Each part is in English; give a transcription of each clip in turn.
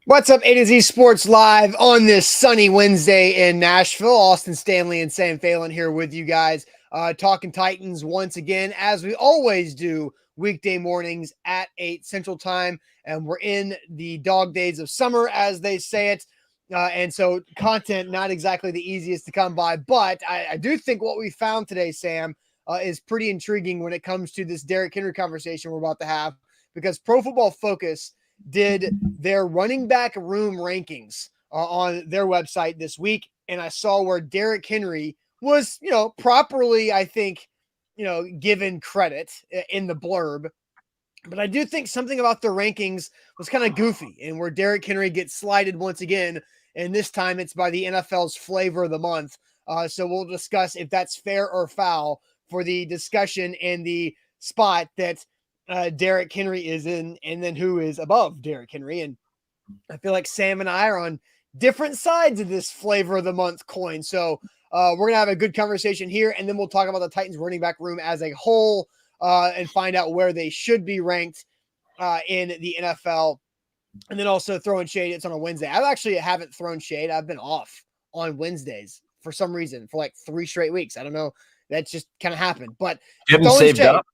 What's up, A to Z Sports Live on this sunny Wednesday in Nashville. Austin Stanley and Sam Phelan here with you guys, talking Titans once again, as we always do, weekday mornings at 8 Central Time. And we're in the dog days of summer, as they say it. And so content, not exactly the easiest to come by, but I do think what we found today, Sam, is pretty intriguing when it comes to this Derrick Henry conversation we're about to have, because Pro Football Focus did their running back room rankings on their website this week. And I saw where Derrick Henry was, properly, I think, given credit in the blurb. But I do think something about the rankings was kind of goofy, and where Derrick Henry gets slighted once again. And this time it's by the NFL's flavor of the month. So we'll discuss if that's fair or foul for the discussion and the spot that Derrick Henry is in, and then who is above Derrick Henry. And I feel like Sam and I are on different sides of this flavor of the month coin. So we're going to have a good conversation here, and then we'll talk about the Titans running back room as a whole and find out where they should be ranked in the NFL. And then also throwing shade. It's on a Wednesday. I actually haven't thrown shade. I've been off on Wednesdays for some reason for like 3 straight weeks. I don't know. That just kind of happened. But You haven't saved shade, up?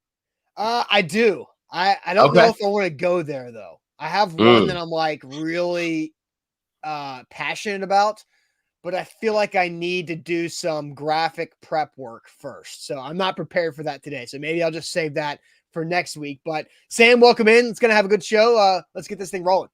I do. I don't know if I want to go there though. I have one that I'm like really passionate about, but I feel like I need to do some graphic prep work first. So I'm not prepared for that today. So maybe I'll just save that for next week. But Sam, welcome in. It's going to have a good show. Let's get this thing rolling.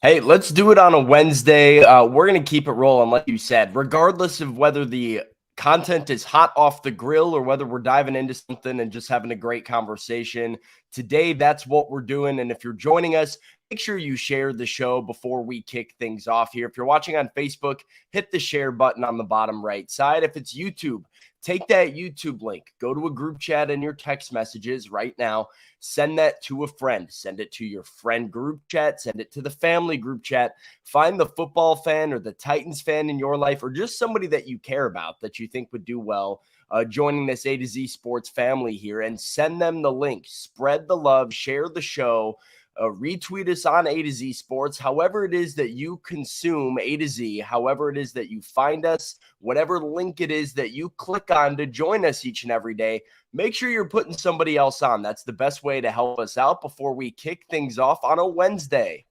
Hey, let's do it on a Wednesday. We're going to keep it rolling, like you said, regardless of whether the content is hot off the grill or whether we're diving into something and just having a great conversation. Today, that's what we're doing. And if you're joining us, make sure you share the show before we kick things off here. If you're watching on Facebook, hit the share button on the bottom right side. If it's YouTube, take that YouTube link, go to a group chat in your text messages right now, send that to a friend, send it to your friend group chat, send it to the family group chat, find the football fan or the Titans fan in your life, or just somebody that you care about that you think would do well joining this A to Z Sports family here, and send them the link. Spread the love, share the show. Retweet us on A to Z Sports, however it is that you consume A to Z, however it is that you find us, whatever link it is that you click on to join us each and every day. Make sure you're putting somebody else on. That's the best way to help us out before we kick things off on a Wednesday.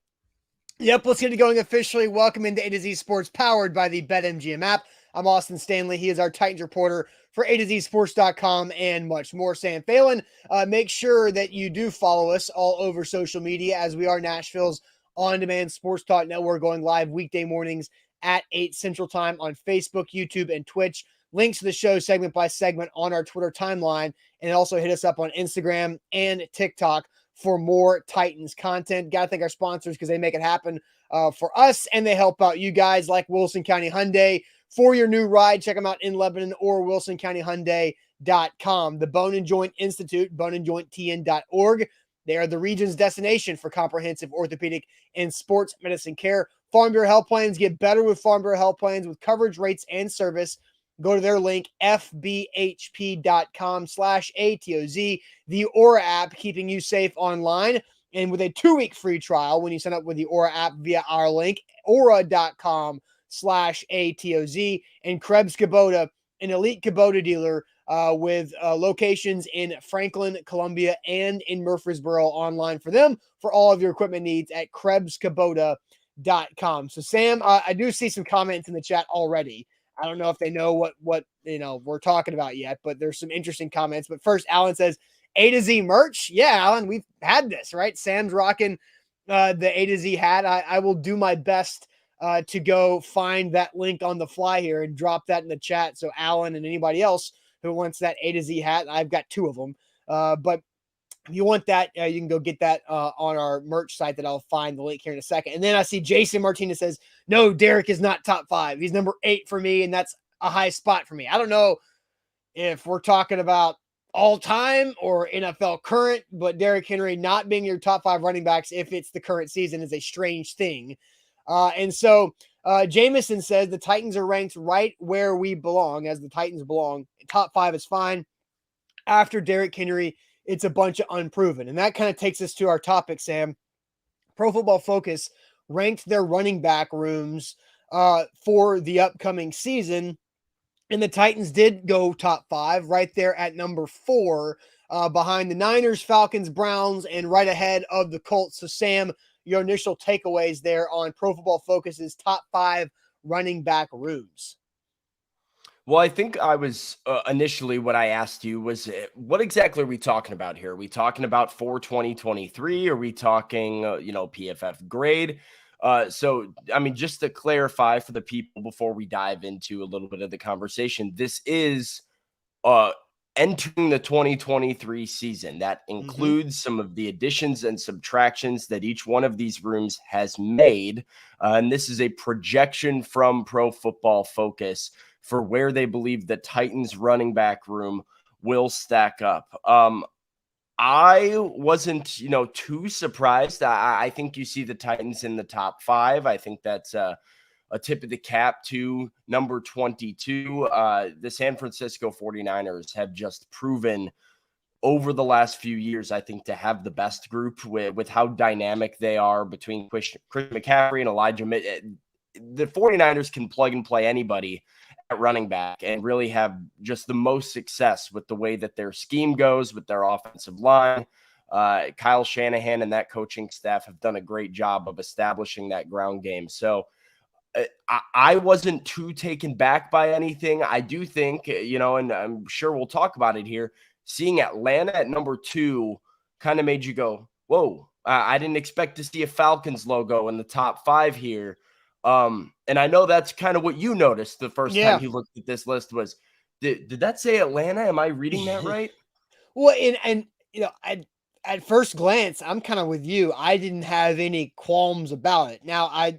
Yep, let's get it going officially. Welcome into A to Z Sports, powered by the BetMGM app. I'm Austin Stanley. He is our Titans reporter for A to Z Sports.com and much more. Sam Phelan, make sure that you do follow us all over social media, as we are Nashville's on-demand sports talk network, going live weekday mornings at 8 Central Time on Facebook, YouTube, and Twitch. Links to the show segment by segment on our Twitter timeline, and also hit us up on Instagram and TikTok for more Titans content. Got to thank our sponsors because they make it happen for us, and they help out you guys, like Wilson County Hyundai. For your new ride, check them out in Lebanon or WilsonCountyHyundai.com. The Bone and Joint Institute, boneandjointtn.org. They are the region's destination for comprehensive orthopedic and sports medicine care. Farm Bureau Health Plans. Get better with Farm Bureau Health Plans with coverage, rates, and service. Go to their link, fbhp.com/ATOZ. The Aura app, keeping you safe online. And with a 2-week free trial when you sign up with the Aura app via our link, aura.com/ATOZ. And Krebs Kubota, an elite Kubota dealer with locations in Franklin, Columbia, and in Murfreesboro. Online for them for all of your equipment needs at KrebsKubota.com. So, Sam, I do see some comments in the chat already. I don't know if they know what we're talking about yet, but there's some interesting comments. But first, Alan says, A to Z merch. Yeah, Alan, we've had this, right? Sam's rocking the A to Z hat. I will do my best to go find that link on the fly here and drop that in the chat. So Alan and anybody else who wants that A to Z hat, I've got 2 of them. But if you want that, you can go get that on our merch site that I'll find the link here in a second. And then I see Jason Martinez says, no, Derrick is not top 5. He's number 8 for me, and that's a high spot for me. I don't know if we're talking about all time or NFL current, but Derrick Henry not being your top 5 running backs, if it's the current season, is a strange thing. And so Jameson says the Titans are ranked right where we belong, as the Titans belong. Top 5 is fine. After Derrick Henry, it's a bunch of unproven. And that kind of takes us to our topic, Sam. Pro Football Focus ranked their running back rooms for the upcoming season. And the Titans did go top 5, right there at number 4, behind the Niners, Falcons, Browns, and right ahead of the Colts. So, Sam, your initial takeaways there on Pro Football Focus's top 5 running back rooms. Well, I think I was initially what I asked you was what exactly are we talking about here? Are we talking about for 2023? Are we talking, PFF grade? So, I mean, just to clarify for the people before we dive into a little bit of the conversation, this is uh, entering the 2023 season. That includes some of the additions and subtractions that each one of these rooms has made. And this is a projection from Pro Football Focus for where they believe the Titans running back room will stack up. I wasn't, too surprised. I think you see the Titans in the top 5. I think that's a tip of the cap to number 22. The San Francisco 49ers have just proven over the last few years, I think, to have the best group with how dynamic they are between Chris McCaffrey and Elijah. The 49ers can plug and play anybody at running back and really have just the most success with the way that their scheme goes with their offensive line. Kyle Shanahan and that coaching staff have done a great job of establishing that ground game. So I wasn't too taken back by anything. I do think, and I'm sure we'll talk about it here, seeing Atlanta at number 2 kind of made you go, whoa, I didn't expect to see a Falcons logo in the top 5 here. And I know that's kind of what you noticed the first time you looked at this list was, did that say Atlanta? Am I reading that right? Well, and at first glance, I'm kind of with you. I didn't have any qualms about it. Now,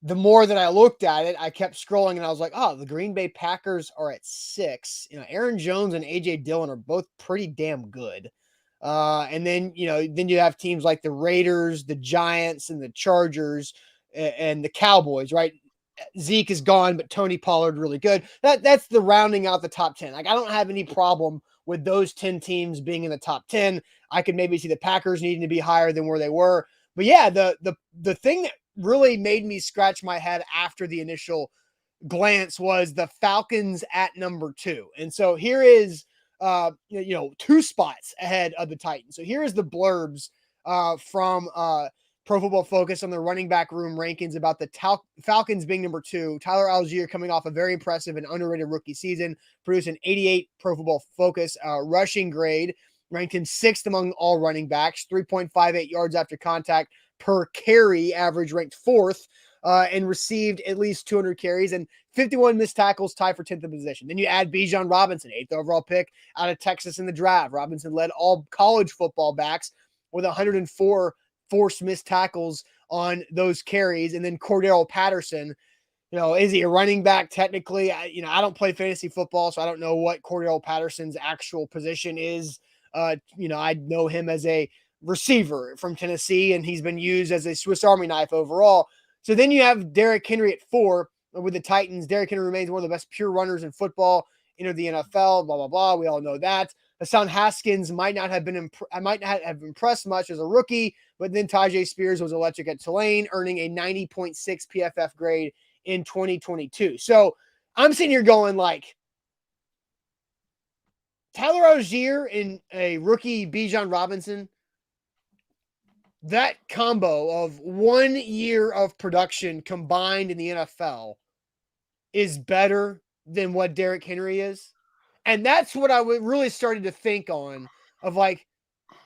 the more that I looked at it, I kept scrolling and I was like, oh, the Green Bay Packers are at 6. Aaron Jones and AJ Dillon are both pretty damn good. And then you have teams like the Raiders, the Giants, and the Chargers, and the Cowboys, right? Zeke is gone, but Tony Pollard really good. That's the rounding out the top 10. Like, I don't have any problem with those 10 teams being in the top 10. I could maybe see the Packers needing to be higher than where they were. But yeah, the thing that really made me scratch my head after the initial glance was the Falcons at number 2. And so here is 2 spots ahead of the Titans. So here is the blurbs from Pro Football Focus on the running back room rankings about the Falcons being number 2. Tyler Algier coming off a very impressive and underrated rookie season, produced an 88 Pro Football Focus rushing grade, ranked him 6th among all running backs, 3.58 yards after contact per carry, average ranked 4th, and received at least 200 carries and 51 missed tackles, tied for 10th in position. Then you add Bijan Robinson, 8th overall pick out of Texas in the draft. Robinson led all college football backs with 104 forced missed tackles on those carries. And then Cordero Patterson, is he a running back? Technically, I don't play fantasy football, so I don't know what Cordero Patterson's actual position is. I know him as a receiver from Tennessee, and he's been used as a Swiss Army knife overall. So then you have Derrick Henry at 4 with the Titans. Derrick Henry remains one of the best pure runners in football, entered the NFL, blah, blah, blah. We all know that. Hassan Haskins might not have impressed much as a rookie, but then Tajay Spears was electric at Tulane, earning a 90.6 PFF grade in 2022. So I'm sitting here going like, Tyler Algier and a rookie Bijan Robinson, that combo of 1 year of production combined in the NFL is better than what Derrick Henry is. And that's what I really started to think on of like,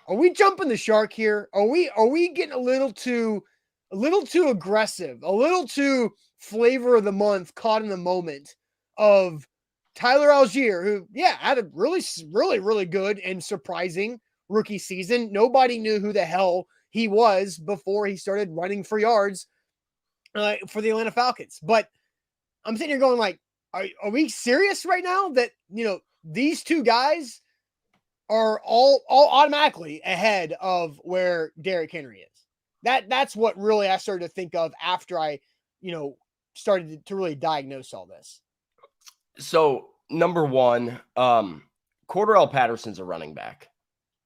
are we jumping the shark here? Are we getting a little too aggressive, a little too flavor of the month, caught in the moment of Tyler Algier, who, had a really, really, really good and surprising rookie season. Nobody knew who the hell he was before he started running for yards for the Atlanta Falcons. But I'm sitting here going like, are we serious right now that, these two guys are all automatically ahead of where Derrick Henry is? That's what really I started to think of after I, started to really diagnose all this. So number one, Cordero Patterson's a running back.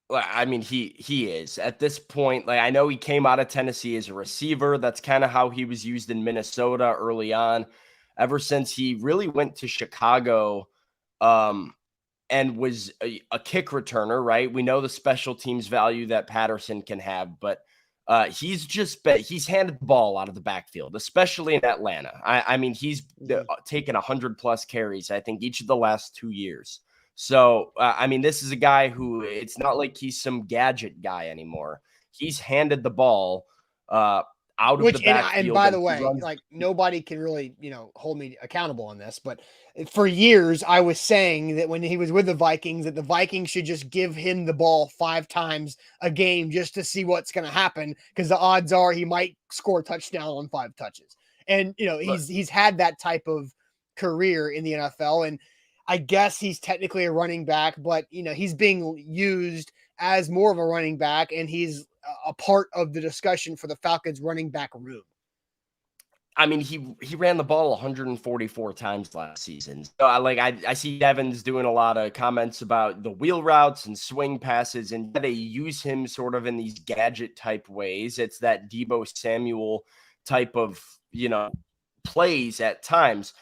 Well, I mean, he is at this point. Like, I know he came out of Tennessee as a receiver. That's kind of how he was used in Minnesota early on. Ever since he really went to Chicago, um, and was a kick returner, right? We know the special teams value that Patterson can have, but he's handed the ball out of the backfield, especially in Atlanta. I mean, he's taken 100 plus carries, I think, each of the last 2 years. So, I mean, this is a guy who it's not like he's some gadget guy anymore. He's handed the ball out of the And backfield by and the he way, runs. like nobody can really, hold me accountable on this, but for years I was saying that when he was with the Vikings, that the Vikings should just give him the ball 5 times a game just to see what's going to happen, because the odds are he might score a touchdown on 5 touches. And he's had that type of career in the NFL, and I guess he's technically a running back, but he's being used as more of a running back, and he's a part of the discussion for the Falcons running back room. I mean, he ran the ball 144 times last season. So I see Devins doing a lot of comments about the wheel routes and swing passes, and they use him sort of in these gadget type ways. It's that Deebo Samuel type of, plays at times.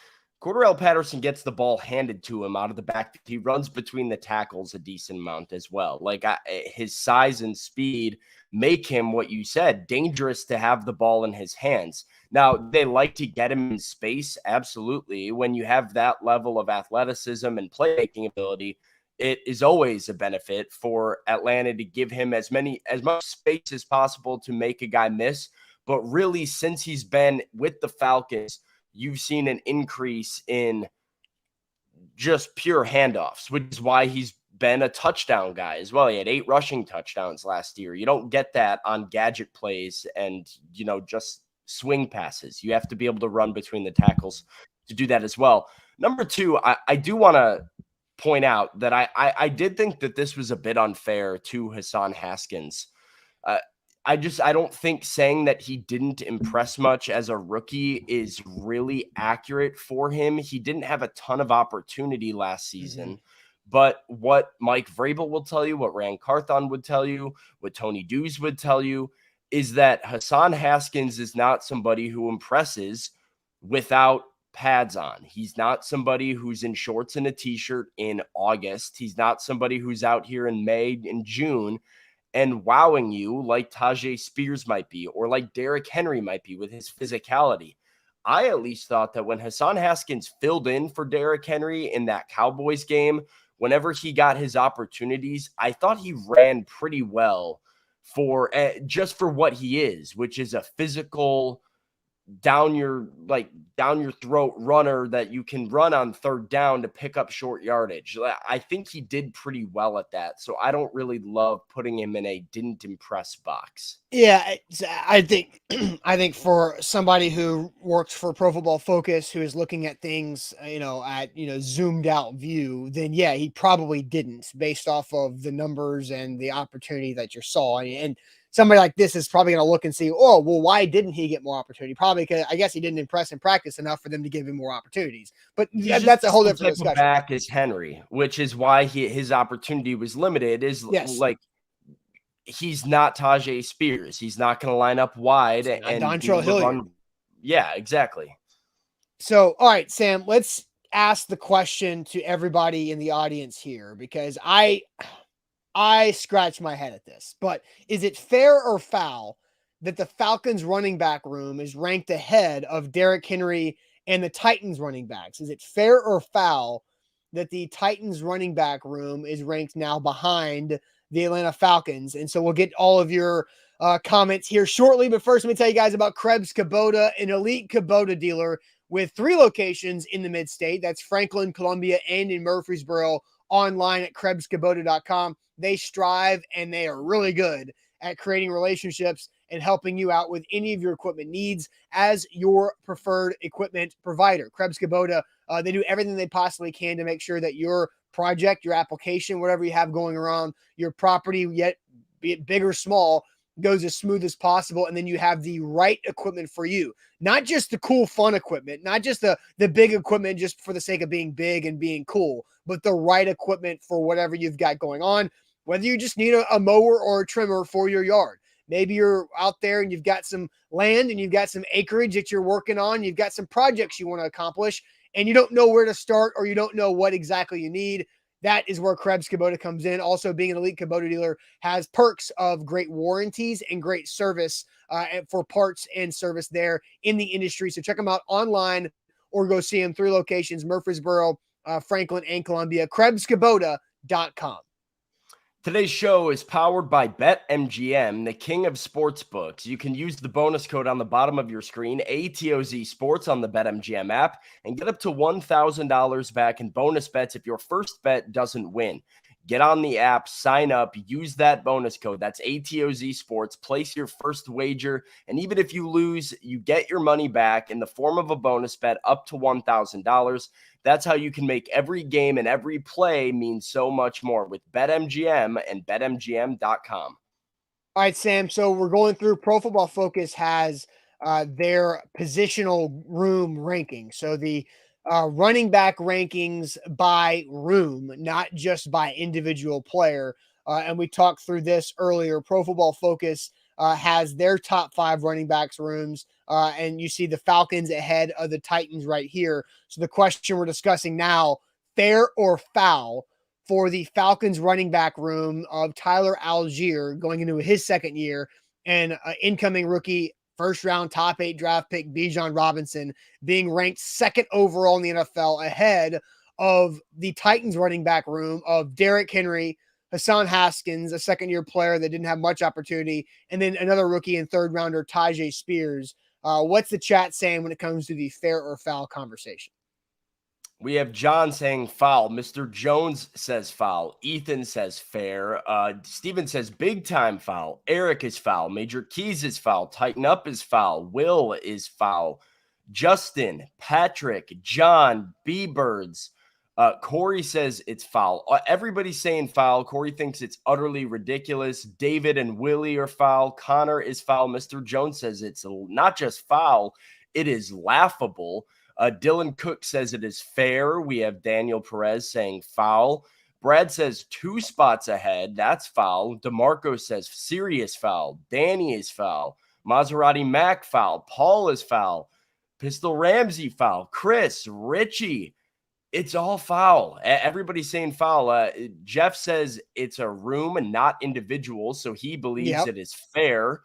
Cordarrelle Patterson gets the ball handed to him out of the back. He runs between the tackles a decent amount as well. His size and speed make him, what you said, dangerous to have the ball in his hands. Now, they like to get him in space. Absolutely. When you have that level of athleticism and playmaking ability, it is always a benefit for Atlanta to give him as much space as possible to make a guy miss. But really, since he's been with the Falcons, you've seen an increase in just pure handoffs, which is why he's been a touchdown guy as well. He had 8 rushing touchdowns last year. You don't get that on gadget plays and, just swing passes. You have to be able to run between the tackles to do that as well. Number 2, I do want to point out that I did think that this was a bit unfair to Hassan Haskins. I don't think saying that he didn't impress much as a rookie is really accurate for him. He didn't have a ton of opportunity last season. But what Mike Vrabel will tell you, what Rand Carthon would tell you, what Tony Dews would tell you, is that Hassan Haskins is not somebody who impresses without pads on. He's not somebody who's in shorts and a t-shirt in August. He's not somebody who's out here in May and June and wowing you like Tajay Spears might be, or like Derrick Henry might be with his physicality. I at least thought that when Hassan Haskins filled in for Derrick Henry in that Cowboys game, whenever he got his opportunities, I thought he ran pretty well for just for what he is, which is a physical, down your throat runner that you can run on third down to pick up short yardage. I think he did pretty well at that. So I don't really love putting him in a didn't impress box. Yeah, I think I think for somebody who works for Pro Football Focus, who is looking at things, at zoomed out view, then yeah, he probably didn't, based off of the numbers and the opportunity that you saw. And somebody like this is probably going to look and see, oh, well, why didn't he get more opportunity? Probably because I guess he didn't impress in practice enough for them to give him more opportunities. But that's a whole different discussion. Back is Henry, which is why his opportunity was limited. He's not Tajay Spears. He's not going to line up wide and Dontrell Hilliard. Yeah, exactly. So, all right, Sam, let's ask the question to everybody in the audience here, because I scratch my head at this, but is it fair or foul that the Falcons running back room is ranked ahead of Derrick Henry and the Titans running backs? Is it fair or foul that the Titans running back room is ranked now behind the Atlanta Falcons? And so we'll get all of your comments here shortly. But first, let me tell you guys about Krebs Kubota, an elite Kubota dealer with 3 locations in the mid-state. That's Franklin, Columbia, and in Murfreesboro. Online at KrebsKubota.com. They strive and they are really good at creating relationships and helping you out with any of your equipment needs as your preferred equipment provider. Krebs Kubota, they do everything they possibly can to make sure that your project, your application, whatever you have going around your property, yet be it big or small, goes as smooth as possible. And then you have the right equipment for you, not just the cool, fun equipment, not just the big equipment just for the sake of being big and being cool, but the right equipment for whatever you've got going on. whether you just need a mower or a trimmer for your yard. Maybe you're out there and you've got some land and you've got some acreage that you're working on. You've got some projects you want to accomplish and you don't know where to start or you don't know what exactly you need. That is where Krebs Kubota comes in. Also, being an elite Kubota dealer has perks of great warranties and great service for parts and service there in the industry. So check them out online or go see them. 3 locations, Murfreesboro, Franklin, and Columbia. KrebsKubota.com. Today's show is powered by BetMGM, the king of sportsbooks. You can use the bonus code on the bottom of your screen, ATOZ Sports, on the BetMGM app, and get up to $1,000 back in bonus bets if your first bet doesn't win. Get on the app, sign up, use that bonus code. That's ATOZ Sports. Place your first wager, and even if you lose, you get your money back in the form of a bonus bet up to $1,000. That's how you can make every game and every play mean so much more with BetMGM and BetMGM.com. All right, Sam. So we're going through Pro Football Focus has their positional room ranking. So the running back rankings by room, not just by individual player. And we talked through this earlier. Pro Football Focus has their top 5 running backs rooms. And you see the Falcons ahead of the Titans right here. So the question we're discussing now, fair or foul for the Falcons running back room of Tyler Algier going into his second year and incoming rookie first round top 8 draft pick Bijan Robinson being ranked 2nd overall in the NFL ahead of the Titans running back room of Derrick Henry, Hassan Haskins, a second-year player that didn't have much opportunity, and then another rookie and third rounder, Tyjae Spears. What's the chat saying when it comes to the fair or foul conversation? We have John saying foul. Mr. Jones says foul. Ethan says fair. Steven says big time foul. Eric is foul. Major Keys is foul. Tighten Up is foul. Will is foul. Justin, Patrick, John, B-Birds. Corey says it's foul. Everybody's saying foul. Corey thinks it's utterly ridiculous. David and Willie are foul. Connor is foul. Mr. Jones says it's not just foul, it is laughable. Dylan Cook says it is fair. We have Daniel Perez saying foul. Brad says 2 spots ahead. That's foul. DeMarco says serious foul. Danny is foul. Maserati Mac foul. Paul is foul. Pistol Ramsey foul. Chris, Richie. It's all foul. Everybody's saying foul. Jeff says it's a room and not individuals, so he believes it is fair.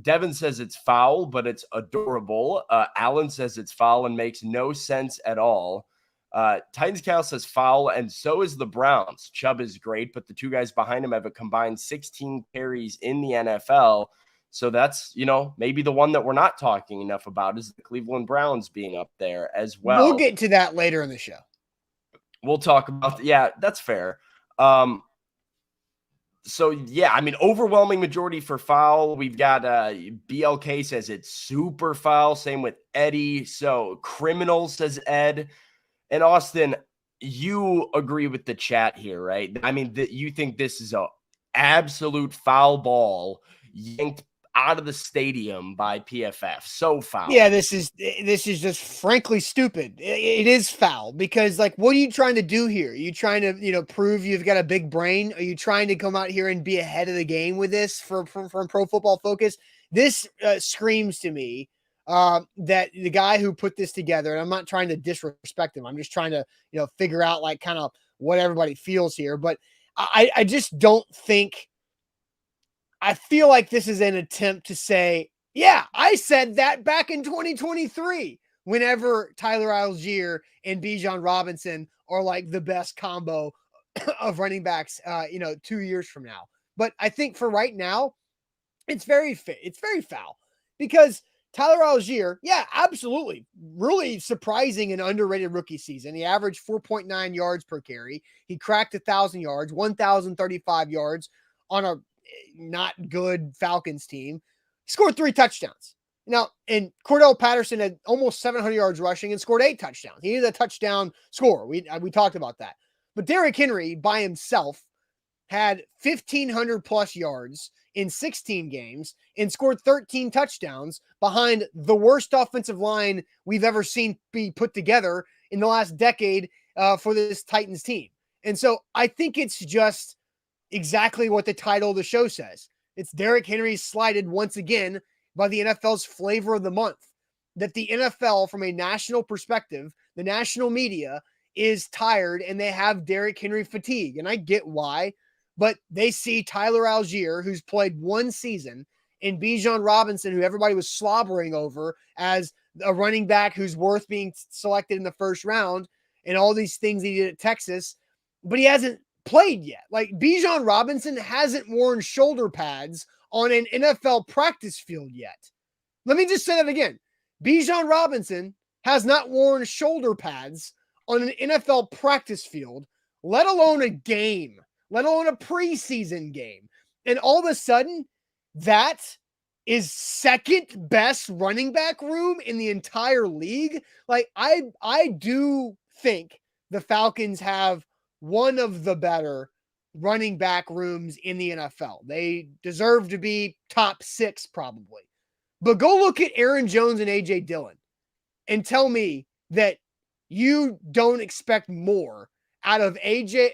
Devin says it's foul, but it's adorable. Alan says it's foul and makes no sense at all. Titans Cal says foul, and so is the Browns. Chubb is great, but the 2 guys behind him have a combined 16 carries in the NFL. So that's, maybe the one that we're not talking enough about is the Cleveland Browns being up there as well. We'll get to that later in the show. We'll talk about that's fair. So, overwhelming majority for foul. We've got BLK says it's super foul. Same with Eddie. So, criminal says Ed. And Austin, you agree with the chat here, right? I mean, you think this is a absolute foul ball yanked out of the stadium by PFF. So foul. Yeah, this is just frankly stupid. It is foul because, like, what are you trying to do here? Are you trying to, prove you've got a big brain? Are you trying to come out here and be ahead of the game with this from Pro Football Focus? This screams to me that the guy who put this together, and I'm not trying to disrespect him. I'm just trying to, figure out like kind of what everybody feels here. But I just don't think. I feel like this is an attempt to say, yeah, I said that back in 2023, whenever Tyler Algier and Bijan Robinson are like the best combo of running backs, 2 years from now. But I think for right now, it's very foul because Tyler Algier, yeah, absolutely. Really surprising and underrated rookie season. He averaged 4.9 yards per carry. He cracked 1,000 yards, 1,035 yards on a not good Falcons team. He scored 3 touchdowns. Now, and Cordell Patterson had almost 700 yards rushing and scored 8 touchdowns. He is a touchdown scorer. We talked about that. But Derrick Henry by himself had 1,500 plus yards in 16 games and scored 13 touchdowns behind the worst offensive line we've ever seen be put together in the last decade for this Titans team. And so I think it's just exactly what the title of the show says. It's Derrick Henry slighted once again by the NFL's flavor of the month. That the NFL, from a national perspective, the national media is tired and they have Derrick Henry fatigue. And I get why, but they see Tyler Algier, who's played one season, and Bijan Robinson, who everybody was slobbering over as a running back who's worth being selected in the first round, and all these things he did at Texas, but he hasn't played yet. Like, Bijan Robinson hasn't worn shoulder pads on an NFL practice field yet. Let me just say that again. Bijan Robinson has not worn shoulder pads on an NFL practice field, let alone a game, let alone a preseason game. And all of a sudden, that is second best running back room in the entire league. Like, I do think the Falcons have one of the better running back rooms in the NFL. They deserve to be top 6 probably. But go look at Aaron Jones and A.J. Dillon and tell me that you don't expect more out of A.J.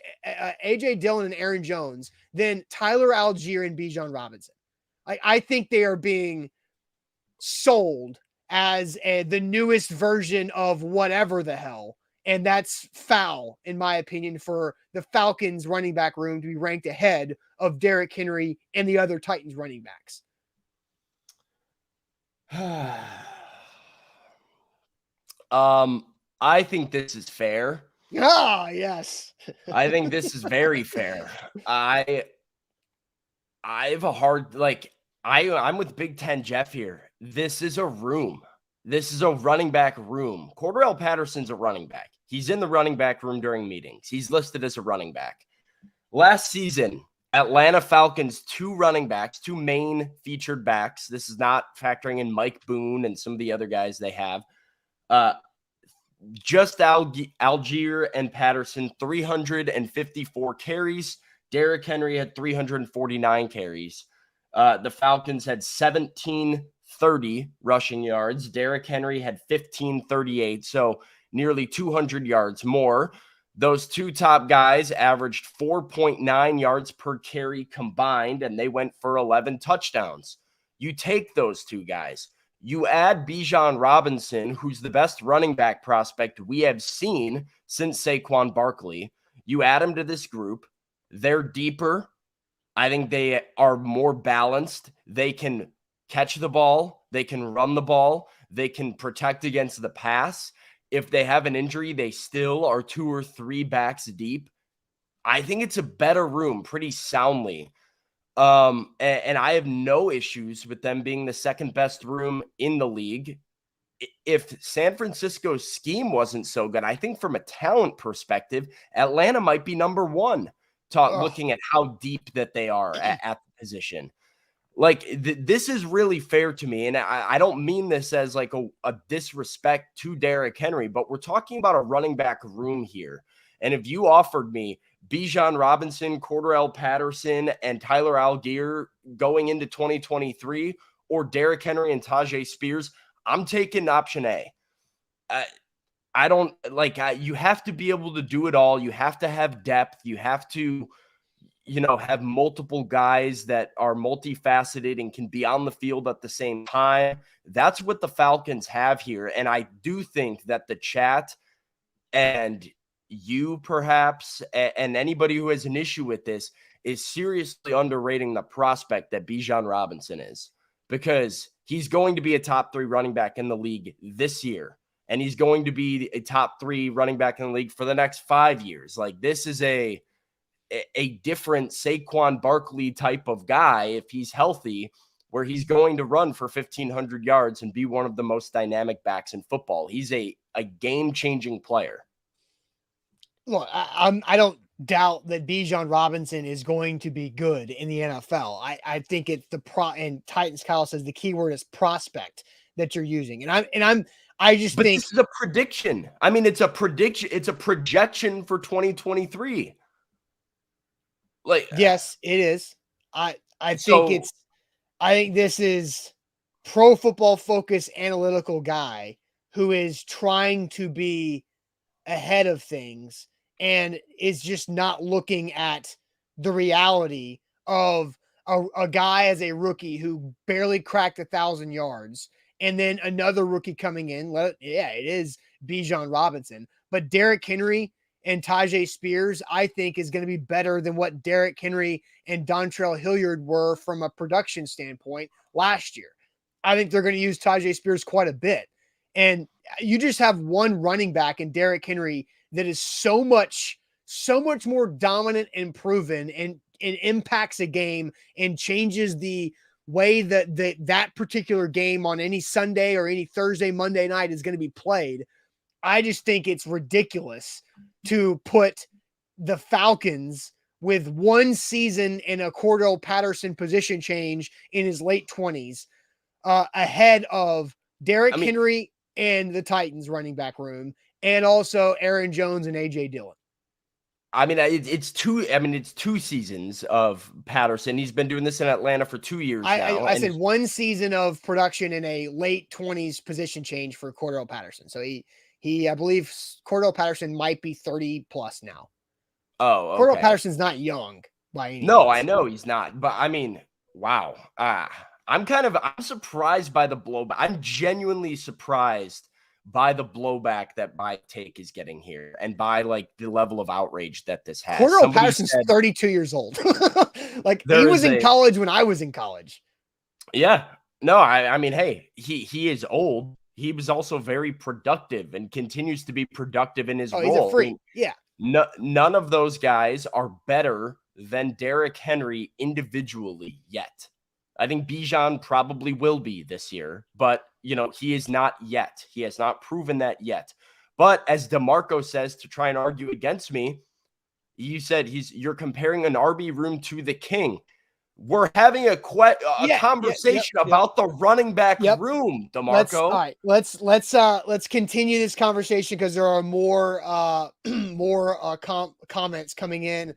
Dillon and Aaron Jones than Tyler Algier and Bijan Robinson. I think they are being sold as the newest version of whatever the hell. And that's foul, in my opinion, for the Falcons running back room to be ranked ahead of Derrick Henry and the other Titans running backs. I think this is fair. Ah, yes. I think this is very fair. I have a hard, I'm with Big Ten Jeff here. This is a room. This is a running back room. Cordarrelle Patterson's a running back. He's in the running back room during meetings. He's listed as a running back. Last season, Atlanta Falcons, 2 running backs, 2 main featured backs. This is not factoring in Mike Boone and some of the other guys they have. Just Algier and Patterson, 354 carries. Derrick Henry had 349 carries. The Falcons had 1730 rushing yards. Derrick Henry had 1538, so nearly 200 yards more. Those 2 top guys averaged 4.9 yards per carry combined, and they went for 11 touchdowns. You take those 2 guys. You add Bijan Robinson, who's the best running back prospect we have seen since Saquon Barkley. You add him to this group. They're deeper. I think they are more balanced. They can catch the ball. They can run the ball. They can protect against the pass. If they have an injury, they still are 2 or 3 backs deep. I think it's a better room pretty soundly. And I have no issues with them being the second best room in the league. If San Francisco's scheme wasn't so good, I think from a talent perspective, Atlanta might be number 1, looking at how deep that they are at the position. Like, this is really fair to me. And I don't mean this as like a disrespect to Derrick Henry, but we're talking about a running back room here. And if you offered me Bijan Robinson, Cordarrelle Patterson, and Tyler Algier going into 2023, or Derrick Henry and Tajay Spears, I'm taking option A. I don't like, you have to be able to do it all. You have to have depth. You have to, have multiple guys that are multifaceted and can be on the field at the same time. That's what the Falcons have here. And I do think that the chat and you perhaps, and anybody who has an issue with this, is seriously underrating the prospect that Bijan Robinson is, because he's going to be a top 3 running back in the league this year. And he's going to be a top 3 running back in the league for the next 5 years. Like, this is a different Saquon Barkley type of guy, if he's healthy, where he's going to run for 1,500 yards and be one of the most dynamic backs in football. He's a game-changing player. Look, I don't doubt that Bijan Robinson is going to be good in the NFL. I think it's and Titans Kyle says the key word is prospect that you're using. I just think this is a prediction. I mean, it's a prediction. It's a projection for 2023. Like, yes, it is. I think this is Pro Football Focus analytical guy who is trying to be ahead of things and is just not looking at the reality of a guy as a rookie who barely cracked 1,000 yards, and then another rookie coming in. It is Bijan Robinson, but Derrick Henry and Tajay Spears, I think, is going to be better than what Derrick Henry and Dontrell Hilliard were from a production standpoint last year. I think they're going to use Tajay Spears quite a bit. And you just have one running back in Derrick Henry that is so much more dominant and proven, and impacts a game and changes the way that particular game on any Sunday or any Thursday, Monday night is going to be played. I just think it's ridiculous to put the Falcons with one season and a Cordell Patterson position change in his late 20s ahead of Derrick Henry and the Titans running back room, and also Aaron Jones and A.J. Dillon. I mean, it's 2 seasons of Patterson. He's been doing this in Atlanta for 2 years now. I said one season of production in a late 20s position change for Cordell Patterson. So he I believe Cordell Patterson might be 30 plus now. Oh, okay. Cordell Patterson's not young by any means. No, I know he's not. But I mean, wow. I'm surprised by the blowback. I'm genuinely surprised by the blowback that my take is getting here, and by like the level of outrage that this has. Cordell Patterson's 32 years old. Like he was in college when I was in college. Yeah. No, I mean, hey, he is old. He was also very productive and continues to be productive in his role. He's a freak. None of those guys are better than Derrick Henry individually yet. I think Bijan probably will be this year, but he is not yet. He has not proven that yet. But as DeMarco says, to try and argue against me, you said you're comparing an RB room to the king. We're having a conversation about the running back room, DeMarco. Let's continue this conversation because there are more comments coming in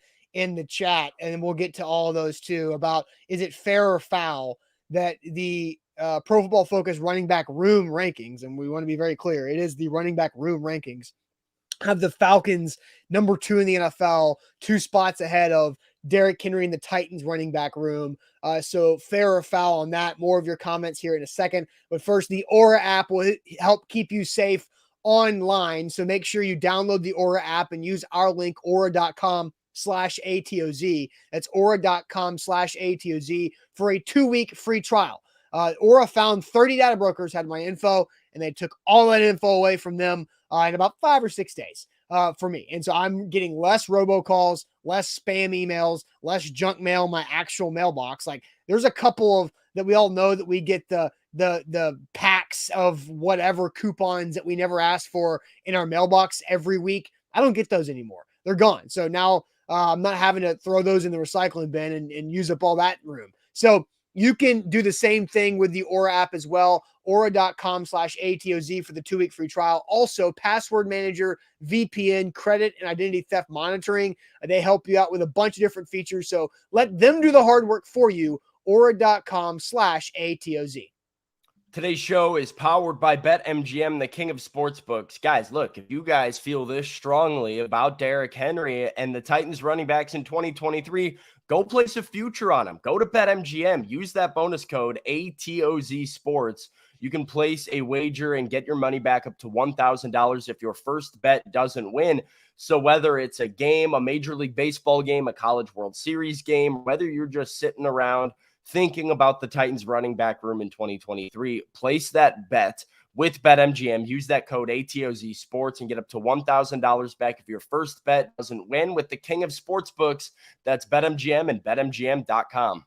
the chat, and we'll get to all of those too about, is it fair or foul that the Pro Football Focus running back room rankings, and we want to be very clear, it is the running back room rankings, have the Falcons number 2 in the NFL, 2 spots ahead of Derrick Henry in the Titans running back room. So fair or foul on that. More of your comments here in a second. But first, the Aura app will help keep you safe online. So make sure you download the Aura app and use our link, aura.com/ATOZ. That's aura.com/ATOZ for a 2-week free trial. Aura found 30 data brokers had my info, and they took all that info away from them in about 5 or 6 days for me. And so I'm getting less robocalls, less spam emails, less junk mail in my actual mailbox. Like there's a couple of that we all know that we get the packs of whatever coupons that we never asked for in our mailbox every week. I don't get those anymore. They're gone. So now I'm not having to throw those in the recycling bin and use up all that room. So you can do the same thing with the Aura app as well. Aura.com/ATOZ for the 2-week free trial. Also, password manager, VPN, credit, and identity theft monitoring. They help you out with a bunch of different features. So let them do the hard work for you. Aura.com/ATOZ. Today's show is powered by BetMGM, the king of sportsbooks. Guys, look, if you guys feel this strongly about Derrick Henry and the Titans running backs in 2023, go place a future on them. Go to BetMGM. Use that bonus code ATOZ Sports. You can place a wager and get your money back up to $1,000 if your first bet doesn't win. So whether it's a game, a Major League Baseball game, a College World Series game, whether you're just sitting around thinking about the Titans running back room in 2023, place that bet with BetMGM. Use that code ATOZ Sports and get up to $1,000 back if your first bet doesn't win with the king of sportsbooks. That's BetMGM and BetMGM.com.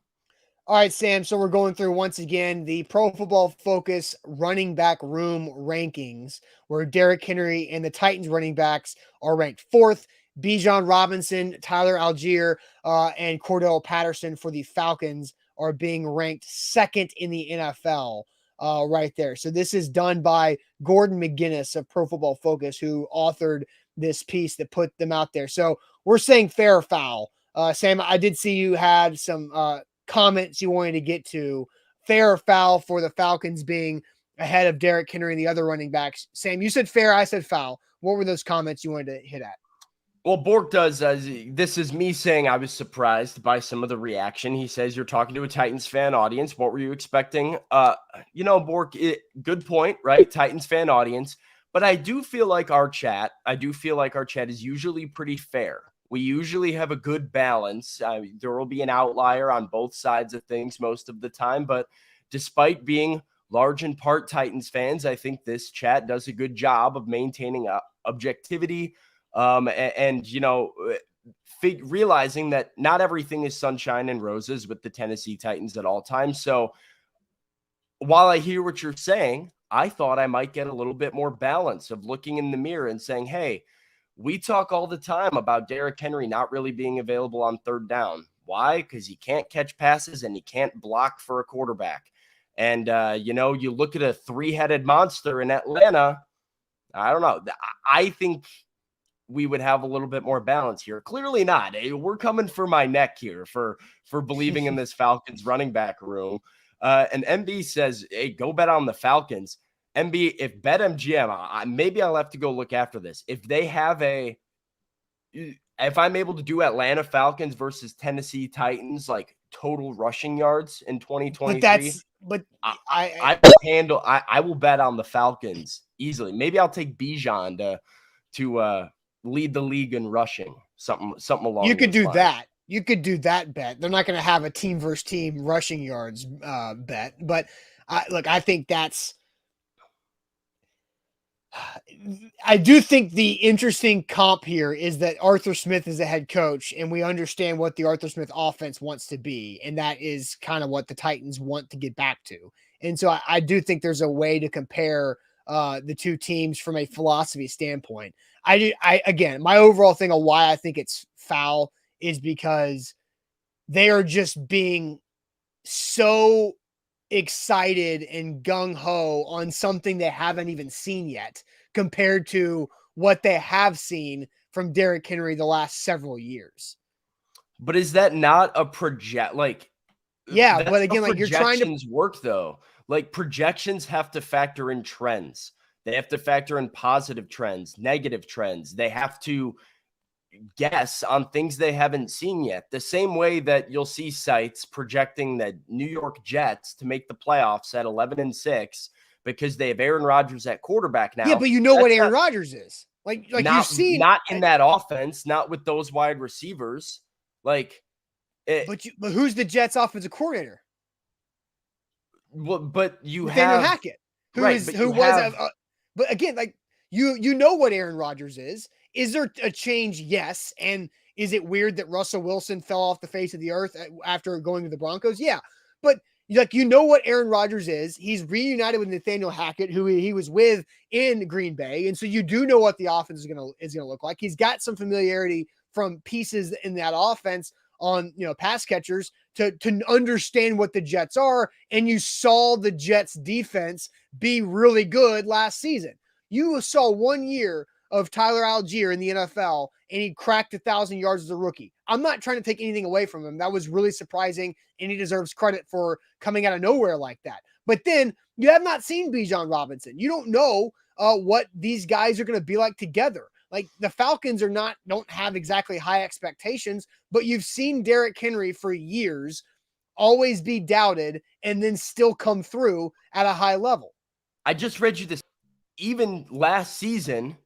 All right, Sam. So we're going through once again the Pro Football Focus running back room rankings, where Derrick Henry and the Titans running backs are ranked 4th. Bijan Robinson, Tyler Algier, and Cordell Patterson for the Falcons are being ranked 2nd in the NFL right there. So this is done by Gordon McGinnis of Pro Football Focus, who authored this piece that put them out there. So we're saying fair or foul. Sam, I did see you had some comments you wanted to get to. Fair or foul for the Falcons being ahead of Derrick Henry and the other running backs. Sam, you said fair, I said foul. What were those comments you wanted to hit at? Well, Bork does. This is me saying I was surprised by some of the reaction. He says you're talking to a Titans fan audience. What were you expecting? Bork, good point, right? Titans fan audience. But I do feel like our chat is usually pretty fair. We usually have a good balance. There will be an outlier on both sides of things most of the time. But despite being large in part Titans fans, I think this chat does a good job of maintaining objectivity. Realizing that not everything is sunshine and roses with the Tennessee Titans at all times. So while I hear what you're saying, I thought I might get a little bit more balance of looking in the mirror and saying, hey, we talk all the time about Derrick Henry not really being available on third down. Why? Because he can't catch passes and he can't block for a quarterback. And, you look at a three-headed monster in Atlanta. I don't know. I think we would have a little bit more balance here. Clearly not. We're coming for my neck here for believing in this Falcons running back room. And MB says, hey, go bet on the Falcons. MB, if BetMGM, maybe I'll have to go look after this. If I'm able to do Atlanta Falcons versus Tennessee Titans, like total rushing yards in 2023, I will bet on the Falcons easily. Maybe I'll take Bijan to lead the league in rushing, something along. You could do lines. that. You could do that bet. They're not going to have a team versus team rushing yards bet, but I think that's. I do think the interesting comp here is that Arthur Smith is the head coach, and we understand what the Arthur Smith offense wants to be, and that is kind of what the Titans want to get back to. And so I do think there's a way to compare the two teams from a philosophy standpoint. Again, my overall thing of why I think it's foul is because they are just being so excited and gung-ho on something they haven't even seen yet compared to what they have seen from Derrick Henry the last several years. But is that not a project? Yeah, but again, you're trying to work though. Like projections have to factor in trends. They have to factor in positive trends, negative trends. They have to guess on things they haven't seen yet. The same way that you'll see sites projecting the New York Jets to make the playoffs at 11-6 because they have Aaron Rodgers at quarterback now. Yeah, but you know what Aaron Rodgers is. You've seen not in that offense, not with those wide receivers. But who's the Jets offensive coordinator? Well, but you Nathaniel have Hackett, but again, you know what Aaron Rodgers is. Is there a change? Yes. And is it weird that Russell Wilson fell off the face of the earth after going to the Broncos? Yeah. But you know what Aaron Rodgers is. He's reunited with Nathaniel Hackett, who he was with in Green Bay. And so you do know what the offense is going to look like. He's got some familiarity from pieces in that offense on, pass catchers to understand what the Jets are. And you saw the Jets defense be really good last season. You saw 1 year of Tyler Algier in the NFL, and he cracked 1,000 yards as a rookie. I'm not trying to take anything away from him. That was really surprising, and he deserves credit for coming out of nowhere like that. But then you have not seen Bijan Robinson. You don't know what these guys are going to be like together. Like the Falcons don't have exactly high expectations, but you've seen Derrick Henry for years always be doubted and then still come through at a high level. I just read you this. Even last season,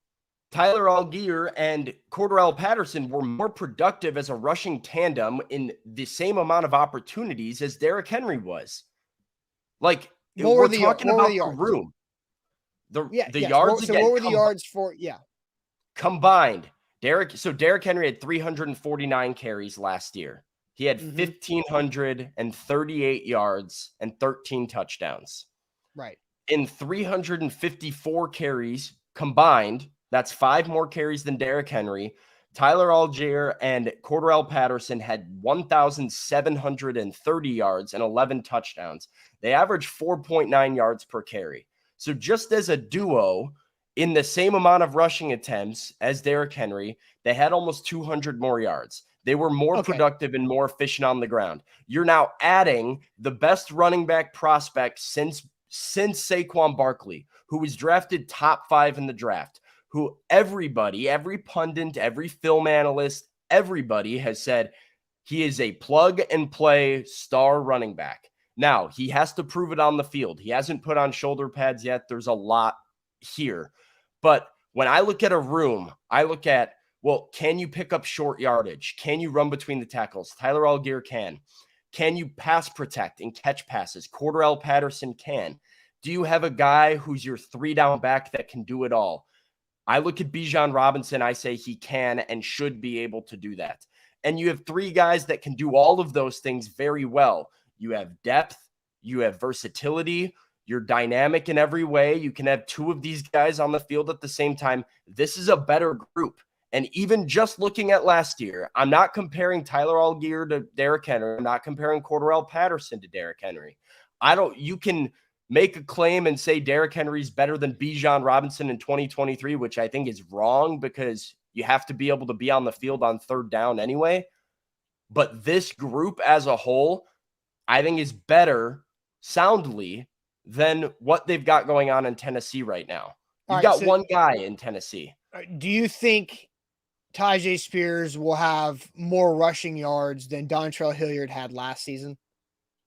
Tyler Algier and Cordarrelle Patterson were more productive as a rushing tandem in the same amount of opportunities as Derrick Henry was. We're talking about the room. The yards. So what were the yards for? Yeah. Combined, Derrick Henry had 349 carries last year. He had 1,538 yards and 13 touchdowns. Right. In 354 carries combined, that's 5 more carries than Derrick Henry. Tyler Algier and Cordarrelle Patterson had 1,730 yards and 11 touchdowns. They averaged 4.9 yards per carry. So just as a duo, in the same amount of rushing attempts as Derrick Henry, they had almost 200 more yards. They were more productive and more efficient on the ground. You're now adding the best running back prospect since Saquon Barkley, who was drafted top 5 in the draft, who everybody, every pundit, every film analyst, everybody has said he is a plug and play star running back. Now, he has to prove it on the field. He hasn't put on shoulder pads yet. There's a lot here. But when I look at a room, I look at, well, can you pick up short yardage? Can you run between the tackles? Tyler Allgeier can. Can you pass protect and catch passes? Cordarrelle Patterson can. Do you have a guy who's your 3-down back that can do it all? I look at Bijan Robinson. I say he can and should be able to do that. And you have 3 guys that can do all of those things very well. You have depth. You have versatility. You're dynamic in every way. You can have 2 of these guys on the field at the same time. This is a better group. And even just looking at last year, I'm not comparing Tyler Allgeier to Derrick Henry. I'm not comparing Cordarrelle Patterson to Derrick Henry. You can make a claim and say Derrick Henry's better than Bijan Robinson in 2023, which I think is wrong because you have to be able to be on the field on 3rd down anyway. But this group as a whole, I think is better soundly than what they've got going on in Tennessee right now. You've got one guy in Tennessee. Do you think Tyjae Spears will have more rushing yards than Dontrell Hilliard had last season?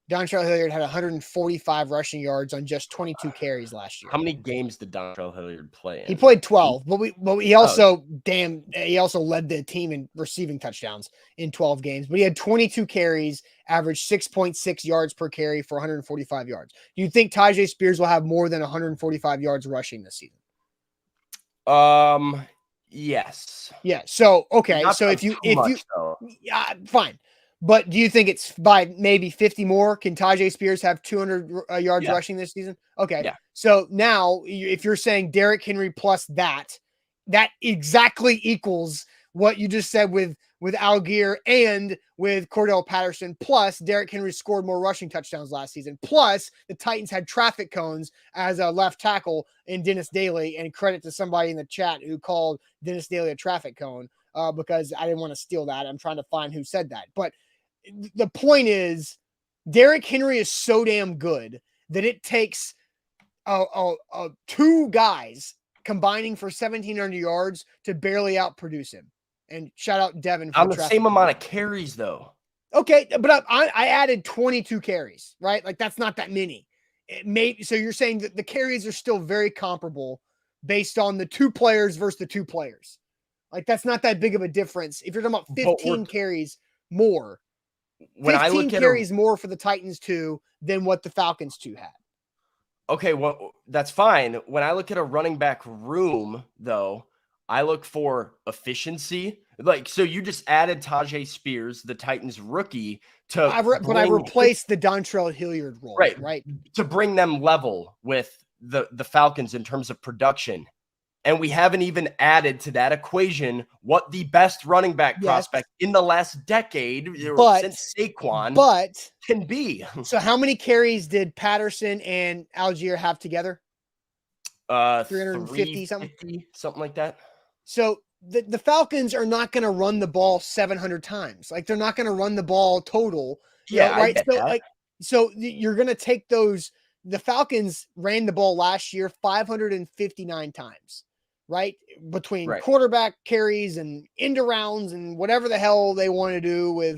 Dontrell Hilliard had 145 rushing yards on just 22 carries last year. How many games did Dontrell Hilliard play in? He played 12, but he also he also led the team in receiving touchdowns in 12 games. But he had 22 carries, averaged 6.6 yards per carry for 145 yards. Do you think Tyjae Spears will have more than 145 yards rushing this season? Yes. Yeah. So okay. Not so yeah, fine. But do you think it's by maybe 50 more? Can Tyjae Spears have 200 yards rushing this season? Okay. Yeah. So now if you're saying Derrick Henry plus that exactly equals what you just said with Allgeier and with Cordarrelle Patterson, plus Derrick Henry scored more rushing touchdowns last season. Plus the Titans had traffic cones as a left tackle in Dennis Daly, and credit to somebody in the chat who called Dennis Daly a traffic cone because I didn't want to steal that. I'm trying to find who said that. But the point is, Derrick Henry is so damn good that it takes 2 guys combining for 1,700 yards to barely outproduce him. And shout out Devin for on the same amount of carries, though. Okay, but I added 22 carries, right? Like that's not that many. So you're saying that the carries are still very comparable based on the 2 players versus the 2 players. Like that's not that big of a difference. If you're talking about 15 carries more. When 15 I look at carries more for the Titans 2 than what the Falcons 2 had. Okay, well, that's fine. When I look at a running back room, though, I look for efficiency. Like, so you just added Tyjae Spears, the Titans rookie, to I replaced the Dontrell Hilliard role, right? To bring them level with the Falcons in terms of production. And we haven't even added to that equation what the best running back prospect in the last decade since Saquon can be. So how many carries did Patterson and Allgeier have together? 350 something like that. So the Falcons are not going to run the ball 700 times. Like they're not going to run the ball total. Right? So you're going to take those. The Falcons ran the ball last year 559 times. Right? Between quarterback carries and end arounds and whatever the hell they want to do with,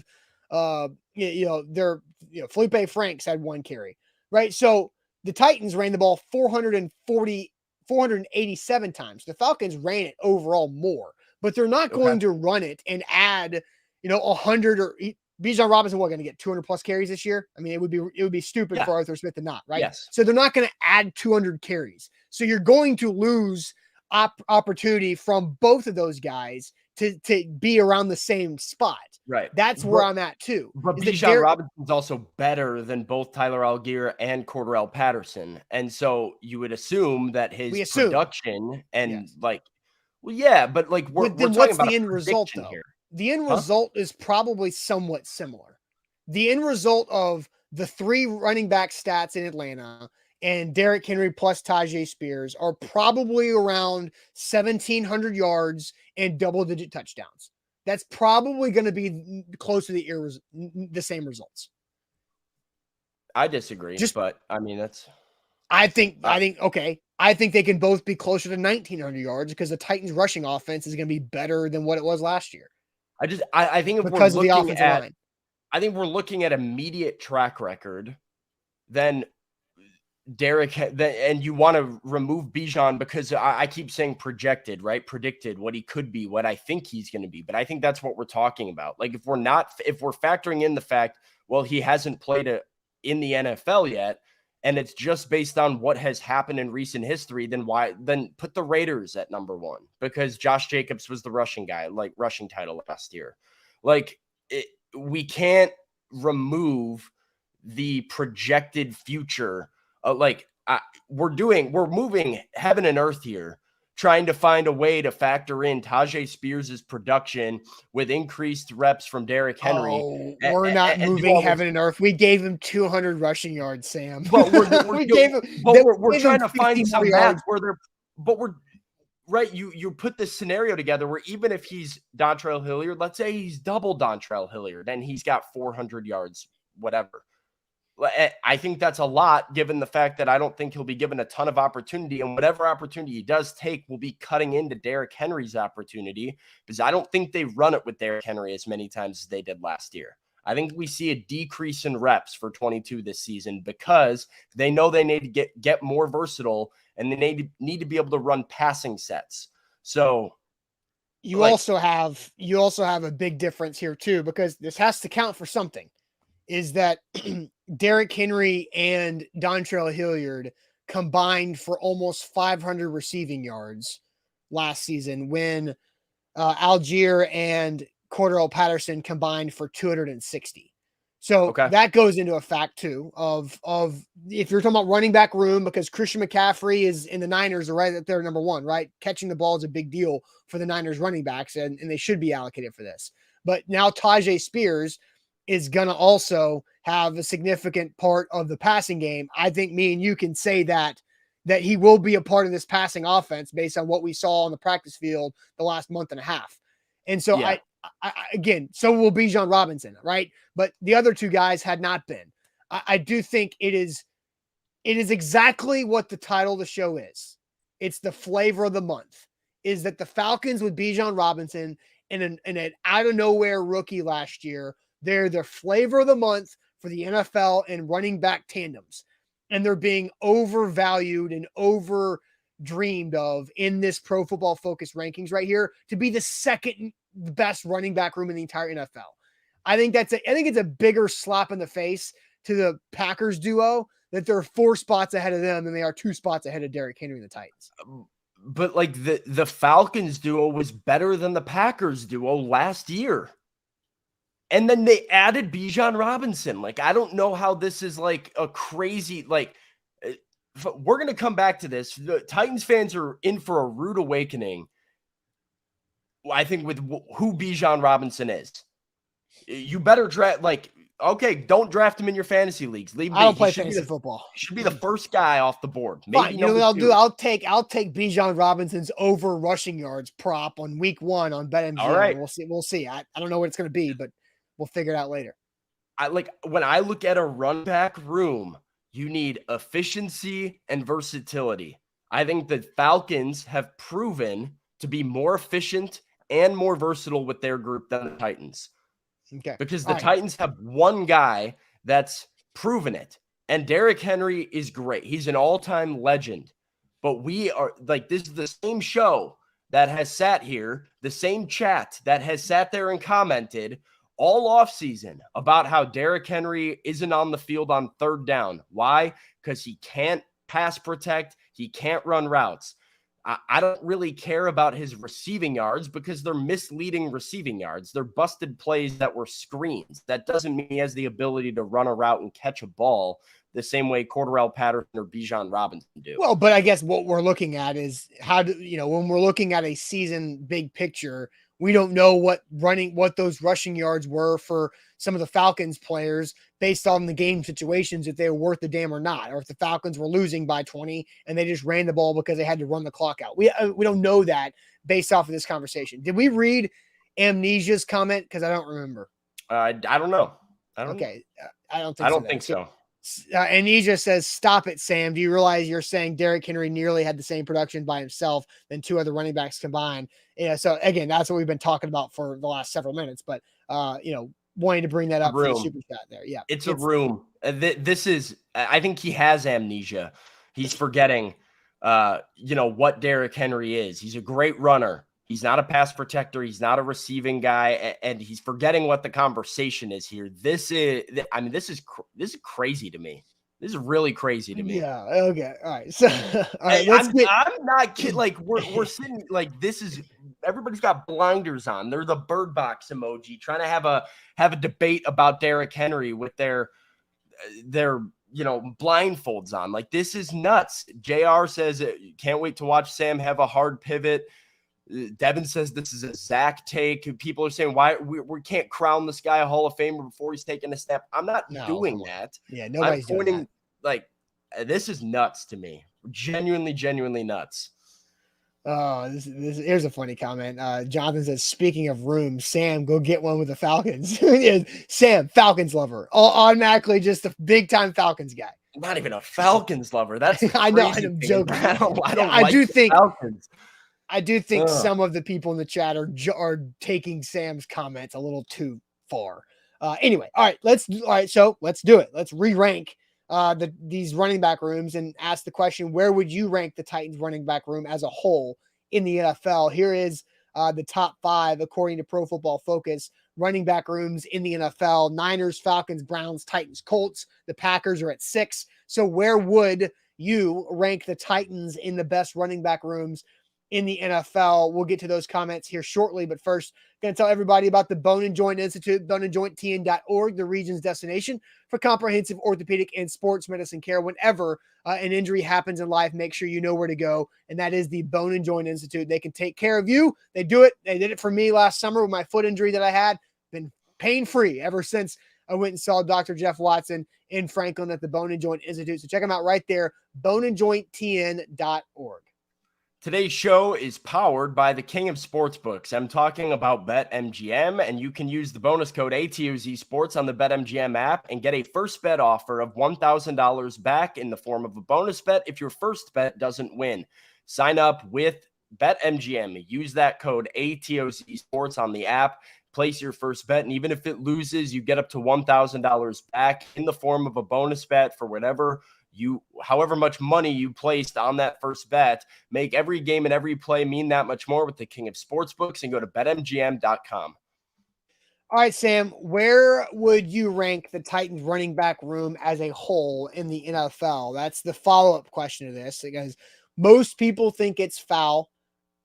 Felipe Franks had 1 carry, right? So the Titans ran the ball 487 times. The Falcons ran it overall more, but they're not going to run it and add, 100 or Bijan Robinson, going to get 200 plus carries this year? I mean, it would be stupid for Arthur Smith to not, right? Yes. So they're not going to add 200 carries. So you're going to lose opportunity from both of those guys to be around the same spot. Right. That's where I'm at too. But Bijan Robinson's also better than both Tyler Allgeier and Cordarrelle Patterson. And so you would assume that his production and but we're talking what's about the end result though? Here. The end result is probably somewhat similar. The end result of the 3 running back stats in Atlanta and Derrick Henry plus Tyjae Spears are probably around 1,700 yards and double-digit touchdowns. That's probably going to be close to the same results. I disagree, but I mean, that's I think okay. I think they can both be closer to 1,900 yards because the Titans' rushing offense is going to be better than what it was last year. I think if we're because of the looking offensive at, line. I think we're looking at immediate track record, then and you want to remove Bijan because I keep saying projected, right? Predicted what he could be, what I think he's going to be. But I think that's what we're talking about. Like if we're factoring in the fact, well, he hasn't played in the NFL yet, and it's just based on what has happened in recent history, then put the Raiders at number one because Josh Jacobs was the rushing guy, like rushing title last year. We can't remove the projected future. We're moving heaven and earth here, trying to find a way to factor in Tajay Spears' production with increased reps from Derrick Henry. Oh, we're not moving heaven and earth. We gave him 200 rushing yards, Sam. But we're trying to find some math where they're, but we're right. You put this scenario together where even if he's Dontrell Hilliard, let's say he's double Dontrell Hilliard, and he's got 400 yards, whatever. I think that's a lot given the fact that I don't think he'll be given a ton of opportunity, and whatever opportunity he does take will be cutting into Derrick Henry's opportunity because I don't think they run it with Derrick Henry as many times as they did last year. I think we see a decrease in reps for 22 this season because they know they need to get more versatile and they need to be able to run passing sets. So you also have a big difference here too, because this has to count for something. Is that Derrick Henry and Dontrell Hilliard combined for almost 500 receiving yards last season when Algier and Cordell Patterson combined for 260. So that goes into a fact too of if you're talking about running back room, because Christian McCaffrey is in the Niners are right at their number one, right? Catching the ball is a big deal for the Niners running backs, and they should be allocated for this. But now Tajay Spears is going to also have a significant part of the passing game. I think me and you can say that he will be a part of this passing offense based on what we saw on the practice field the last month and a half. And so I again, so will Bijan Robinson, right? But the other two guys had not been. I do think it is exactly what the title of the show is. It's the flavor of the month, is that the Falcons with Bijan Robinson and an out of nowhere rookie last year, they're the flavor of the month for the NFL and running back tandems. And they're being overvalued and over dreamed of in this Pro Football Focus rankings right here to be the second best running back room in the entire NFL. I think it's a bigger slap in the face to the Packers duo that they're 4 spots ahead of them than they are 2 spots ahead of Derrick Henry and the Titans. But like the Falcons duo was better than the Packers duo last year. And then they added Bijan Robinson. Like, I don't know how this is like a crazy, like, we're going to come back to this. The Titans fans are in for a rude awakening, I think, with who Bijan Robinson is. You better draft, like, okay, don't draft him in your fantasy leagues. Leave I don't play fantasy football. He should be the first guy off the board. Maybe fine. You know what I'll do? I'll take Bijan Robinson's over rushing yards prop on week 1 on BetMGM. All right. We'll see. I don't know what it's going to be, but we'll figure it out later. When I look at a run back room, you need efficiency and versatility. I think the Falcons have proven to be more efficient and more versatile with their group than the Titans. Okay. Because the Titans have one guy that's proven it. And Derrick Henry is great. He's an all-time legend. But we are like, this is the same show that has sat here, the same chat that has sat there and commented all offseason about how Derrick Henry isn't on the field on 3rd down. Why? Because he can't pass protect. He can't run routes. I don't really care about his receiving yards because they're misleading receiving yards. They're busted plays that were screens. That doesn't mean he has the ability to run a route and catch a ball the same way Cordell Patterson or Bijan Robinson do. Well, but I guess what we're looking at is when we're looking at a season big picture, we don't know what those rushing yards were for some of the Falcons players based on the game situations, if they were worth the damn or not, or if the Falcons were losing by 20 and they just ran the ball because they had to run the clock out. We don't know that based off of this conversation. Did we read Amnesia's comment? Because I don't remember. I don't know. Okay. I don't think so. And he just says, "Stop it, Sam. Do you realize you're saying Derrick Henry nearly had the same production by himself than two other running backs combined?" Yeah. So again, that's what we've been talking about for the last several minutes. But wanting to bring that A up for the room. super chat there. Yeah, It's a room. This is, I think he has amnesia. He's forgetting, what Derrick Henry is. He's a great runner. He's not a pass protector. He's not a receiving guy, and he's forgetting what the conversation is here. This is crazy to me. This is really crazy to me. Yeah. Okay. All right. So, all right. I'm not kidding. Like we're sitting like this is everybody's got blinders on. They're the bird box emoji trying to have a debate about Derrick Henry with their blindfolds on. Like this is nuts. JR says can't wait to watch Sam have a hard pivot. Devin says this is a Zach take. People are saying why we can't crown this guy a Hall of Famer before he's taking a step. I'm not doing that. Yeah, nobody's doing that. Like this is nuts to me. Genuinely nuts. Oh, here's a funny comment. Jonathan says, "Speaking of rooms, Sam, go get one with the Falcons." Sam, Falcons lover, automatically just a big time Falcons guy. Not even a Falcons lover. That's I know. I'm joking. I do think some of the people in the chat are taking Sam's comments a little too far. Anyway, all right. So let's do it. Let's re-rank these running back rooms and ask the question: where would you rank the Titans running back room as a whole in the NFL? Here is the top 5 according to Pro Football Focus running back rooms in the NFL: Niners, Falcons, Browns, Titans, Colts. The Packers are at 6. So where would you rank the Titans in the best running back rooms in the NFL? We'll get to those comments here shortly, but first, going to tell everybody about the Bone and Joint Institute, boneandjointtn.org, the region's destination for comprehensive orthopedic and sports medicine care. Whenever an injury happens in life, make sure you know where to go, and that is the Bone and Joint Institute. They can take care of you. They do it. They did it for me last summer with my foot injury that I had. Been pain-free ever since I went and saw Dr. Jeff Watson in Franklin at the Bone and Joint Institute. So check them out right there, boneandjointtn.org. Today's show is powered by the King of Sportsbooks. I'm talking about BetMGM, and you can use the bonus code ATOZ Sports on the BetMGM app and get a first bet offer of $1,000 back in the form of a bonus bet if your first bet doesn't win. Sign up with BetMGM. Use that code ATOZ Sports on the app. Place your first bet, and even if it loses, you get up to $1,000 back in the form of a bonus bet for however much money you placed on that first bet. Make every game and every play mean that much more with the King of Sportsbooks, and go to betmgm.com. All right, Sam, where would you rank the Titans running back room as a whole in the NFL? That's the follow-up question to this, because most people think it's foul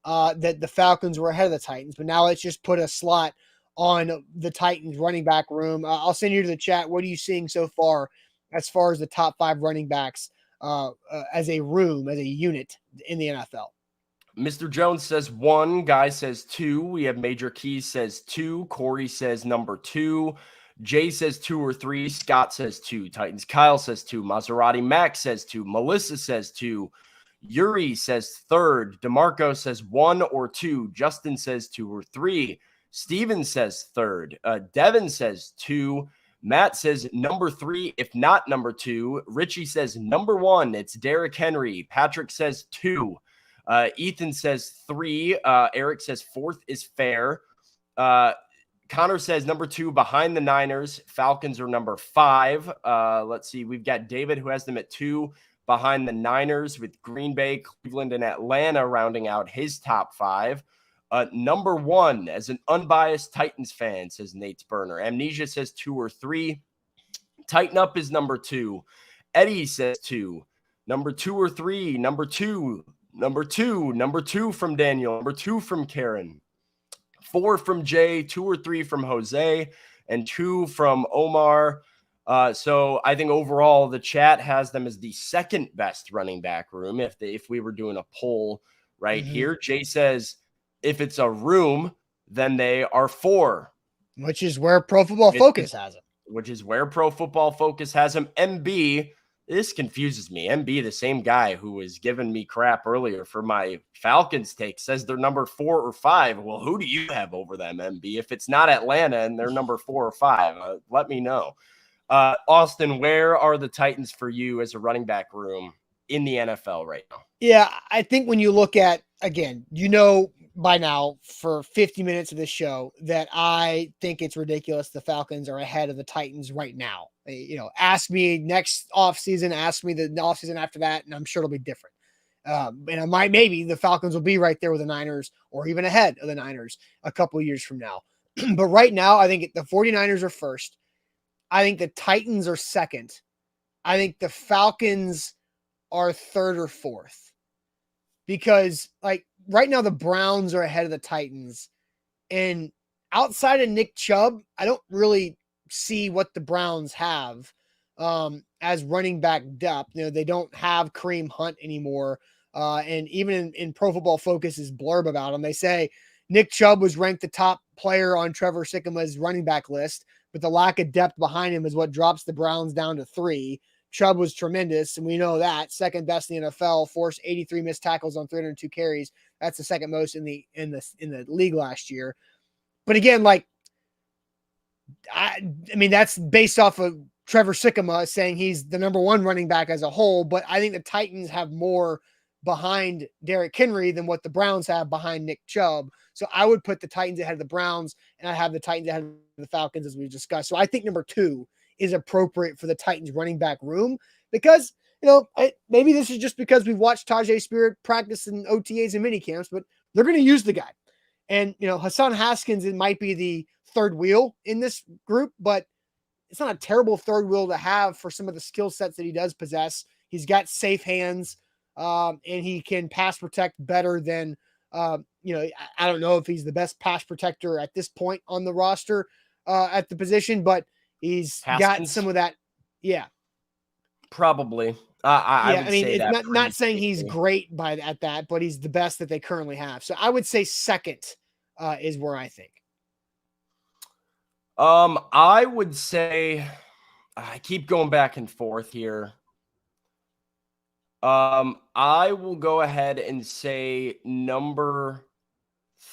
that the Falcons were ahead of the Titans, but now let's just put a slot on the Titans running back room. I'll send you to the chat. What are you seeing so far as the top 5 running backs as a room, as a unit in the NFL? Mr. Jones says 1. Guy says 2. We have Major Keys says 2. Corey says number 2. Jay says 2 or 3. Scott says 2. Titans Kyle says 2. Maserati Max says 2. Melissa says 2. Yuri says 3rd. DeMarco says 1 or 2. Justin says 2 or 3. Steven says 3rd. Devin says 2. Matt says number 3, if not number 2. Richie says number 1. It's Derrick Henry. Patrick says 2. Ethan says 3. Eric says 4th is fair. Connor says number 2 behind the Niners. Falcons are number 5. Let's see. We've got David who has them at 2 behind the Niners, with Green Bay, Cleveland, and Atlanta rounding out his top 5. Number 1, as an unbiased Titans fan, says Nate's Burner. Amnesia says 2 or 3. Tighten Up is number 2. Eddie says 2. Number 2 or 3. Number 2. Number 2. Number 2 from Daniel. Number 2 from Karen. 4 from Jay. 2 or 3 from Jose. And 2 from Omar. So I think overall the chat has them as the second best running back room if we were doing a poll right here. Jay says if it's a room, then they are 4. Which is where Pro Football Focus has them. Which is where Pro Football Focus has them. MB, this confuses me. MB, the same guy who was giving me crap earlier for my Falcons take, says they're number 4 or 5. Well, who do you have over them, MB? If it's not Atlanta and they're number 4 or 5, let me know. Austin, where are the Titans for you as a running back room in the NFL right now? Yeah, I think when you look at, again, by now for 50 minutes of this show that I think it's ridiculous the Falcons are ahead of the Titans right now. Ask me next offseason, ask me the offseason after that, and I'm sure it'll be different. And maybe the Falcons will be right there with the Niners or even ahead of the Niners a couple of years from now. But right now, I think the 49ers are first. I think the Titans are second. I think the Falcons are third or fourth. Because right now the Browns are ahead of the Titans. And outside of Nick Chubb, I don't really see what the Browns have as running back depth. They don't have Kareem Hunt anymore. And even in Pro Football Focus's blurb about him, they say Nick Chubb was ranked the top player on Trevor Sikkema's running back list, but the lack of depth behind him is what drops the Browns down to 3. Chubb was tremendous, and we know that. Second best in the NFL, forced 83 missed tackles on 302 carries. That's the second most in the league last year. But again, I mean, that's based off of Trevor Sikkema saying he's the number one running back as a whole, but I think the Titans have more behind Derrick Henry than what the Browns have behind Nick Chubb. So I would put the Titans ahead of the Browns, and I have the Titans ahead of the Falcons as we discussed. So I think number 2 is appropriate for the Titans running back room because, maybe this is just because we've watched Tajay Spear practice in OTAs and mini camps, but they're going to use the guy. And, Hassan Haskins, it might be the third wheel in this group, but it's not a terrible third wheel to have for some of the skill sets that he does possess. He's got safe hands, and he can pass protect better than, I don't know if he's the best pass protector at this point on the roster at the position, but he's got some of that. Yeah. Probably. I would say it's that not saying he's great at that, but he's the best that they currently have. So I would say second is where I think. I would say I keep going back and forth here. I will go ahead and say number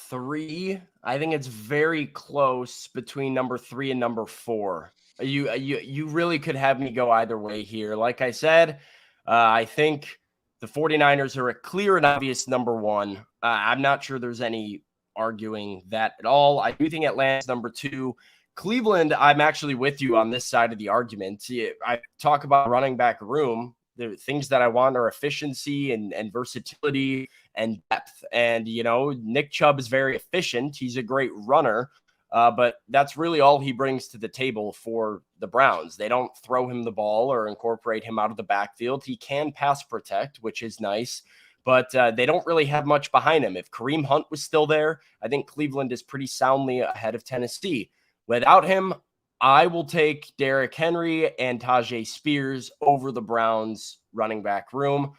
3. I think it's very close between number 3 and number 4. You really could have me go either way here. Like I said, I think the 49ers are a clear and obvious number 1. I'm not sure there's any arguing that at all. I do think Atlanta's number 2. Cleveland, I'm actually with you on this side of the argument. I talk about running back room. The things that I want are efficiency and versatility and depth. And, Nick Chubb is very efficient. He's a great runner. But that's really all he brings to the table for the Browns. They don't throw him the ball or incorporate him out of the backfield. He can pass protect, which is nice, but they don't really have much behind him. If Kareem Hunt was still there, I think Cleveland is pretty soundly ahead of Tennessee. Without him, I will take Derrick Henry and Tajay Spears over the Browns running back room.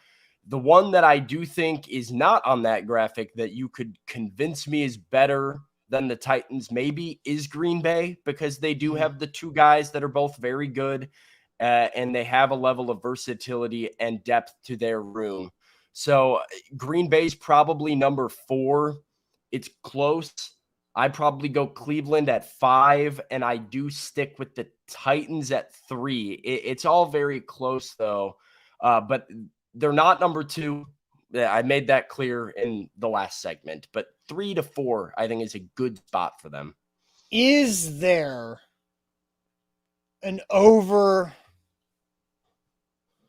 The one that I do think is not on that graphic that you could convince me is better than the Titans maybe is Green Bay, because they do have the 2 guys that are both very good and they have a level of versatility and depth to their room. So Green Bay's probably number 4. It's close. I'd probably go Cleveland at 5, and I do stick with the Titans at 3. It's all very close, though, but they're not number 2. I made that clear in the last segment, but 3 to 4, I think, is a good spot for them. Is there an over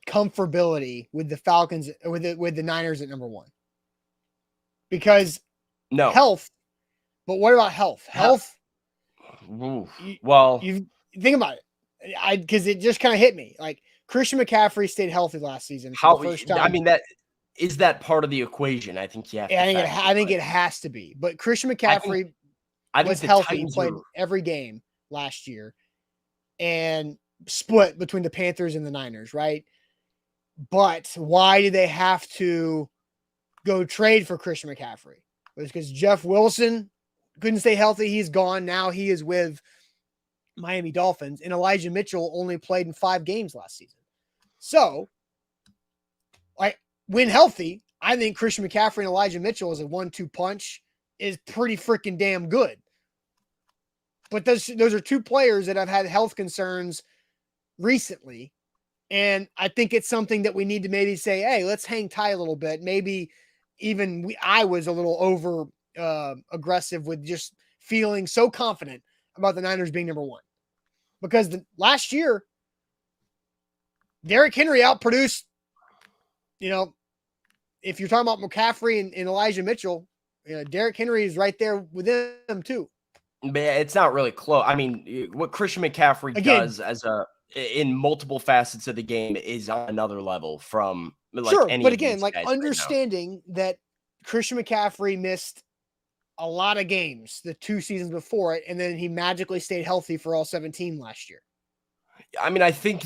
comfortability with the Falcons, with the Niners at number 1? Because no health. But what about health? Health. You think about it. Because it just kind of hit me. Like Christian McCaffrey stayed healthy last season for the first time. I mean, that part of the equation. I think I think it has to be. But Christian McCaffrey was healthy. He played every game last year, and split between the Panthers and the Niners, right? But why did they have to go trade for Christian McCaffrey? It was because Jeff Wilson couldn't stay healthy. He's gone. Now he is with Miami Dolphins, and Elijah Mitchell only played in 5 games last season. So, when healthy, I think Christian McCaffrey and Elijah Mitchell as a 1-2 punch is pretty freaking damn good. But those are 2 players that have had health concerns recently. And I think it's something that we need to maybe say, hey, let's hang tight a little bit. Maybe even I was a little over aggressive with just feeling so confident about the Niners being number one. Because last year, Derrick Henry outproduced, if you're talking about McCaffrey and Elijah Mitchell, Derrick Henry is right there with them too. But it's not really close. I mean, what Christian McCaffrey does in multiple facets of the game is on another level from any. But again, understanding that Christian McCaffrey missed a lot of games the 2 seasons before it, and then he magically stayed healthy for all 17 last year. I mean, I think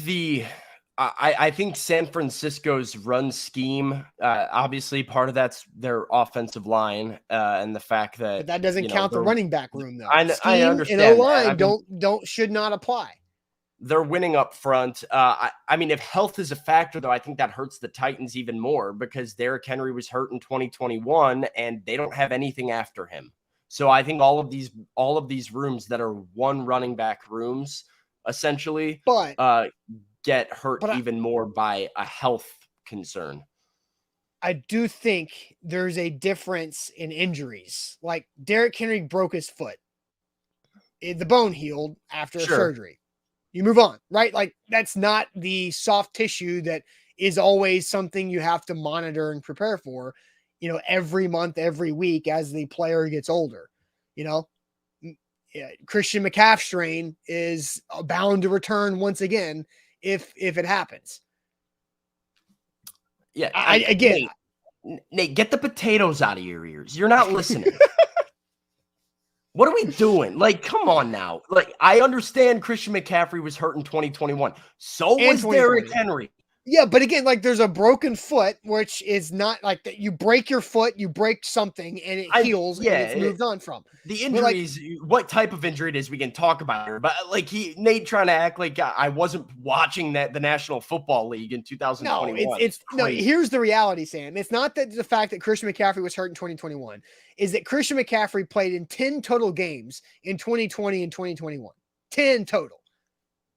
I think San Francisco's run scheme, obviously part of that's their offensive line, and the fact that that doesn't count the running back room though. I understand. And O-line should not apply. They're winning up front. I mean, if health is a factor, though, I think that hurts the Titans even more because Derrick Henry was hurt in 2021, and they don't have anything after him. So I think all of these rooms that are one running back rooms essentially, get hurt even more by a health concern. I do think there's a difference in injuries. Like Derrick Henry broke his foot. The bone healed after surgery. You move on, right? Like that's not the soft tissue that is always something you have to monitor and prepare for, every month, every week as the player gets older. Christian McCaffrey strain is bound to return once again if it happens. Yeah. Nate, get the potatoes out of your ears. You're not listening. What are we doing? Like, come on now. Like, I understand Christian McCaffrey was hurt in 2021. So was Derrick Henry. Yeah, but again, like there's a broken foot, which is not like that. You break your foot, you break something, and it heals, and it's moved on from. The injuries, what type of injury it is, we can talk about here. But Nate trying to act like I wasn't watching the National Football League in 2021. No, here's the reality, Sam. It's not that the fact that Christian McCaffrey was hurt in 2021, is that Christian McCaffrey played in 10 total games in 2020 and 2021. 10 total.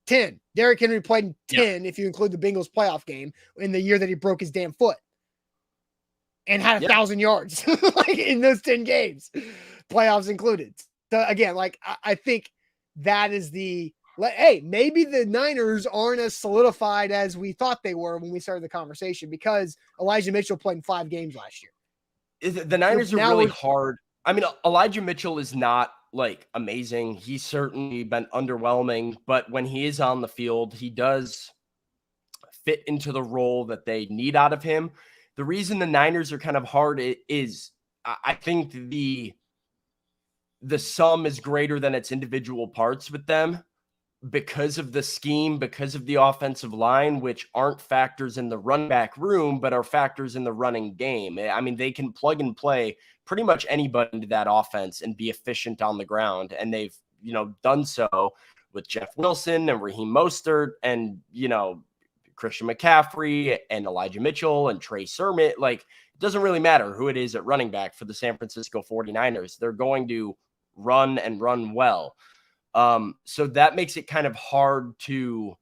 10. Derrick Henry played in 10 if you include the Bengals playoff game in the year that he broke his damn foot and had 1,000 yards in those 10 games, playoffs included. So again, I think that is maybe the Niners aren't as solidified as we thought they were when we started the conversation because Elijah Mitchell played in 5 games last year. The Niners are really hard. I mean, Elijah Mitchell is not amazing. He's certainly been underwhelming, but when he is on the field, he does fit into the role that they need out of him. The reason the Niners are kind of hard is I think the sum is greater than its individual parts with them because of the scheme, because of the offensive line, which aren't factors in the run back room, but are factors in the running game. I mean, they can plug and play pretty much anybody into that offense and be efficient on the ground. And they've, done so with Jeff Wilson and Raheem Mostert and, Christian McCaffrey and Elijah Mitchell and Trey Sermon. It doesn't really matter who it is at running back for the San Francisco 49ers. They're going to run and run well. So that makes it kind of hard to,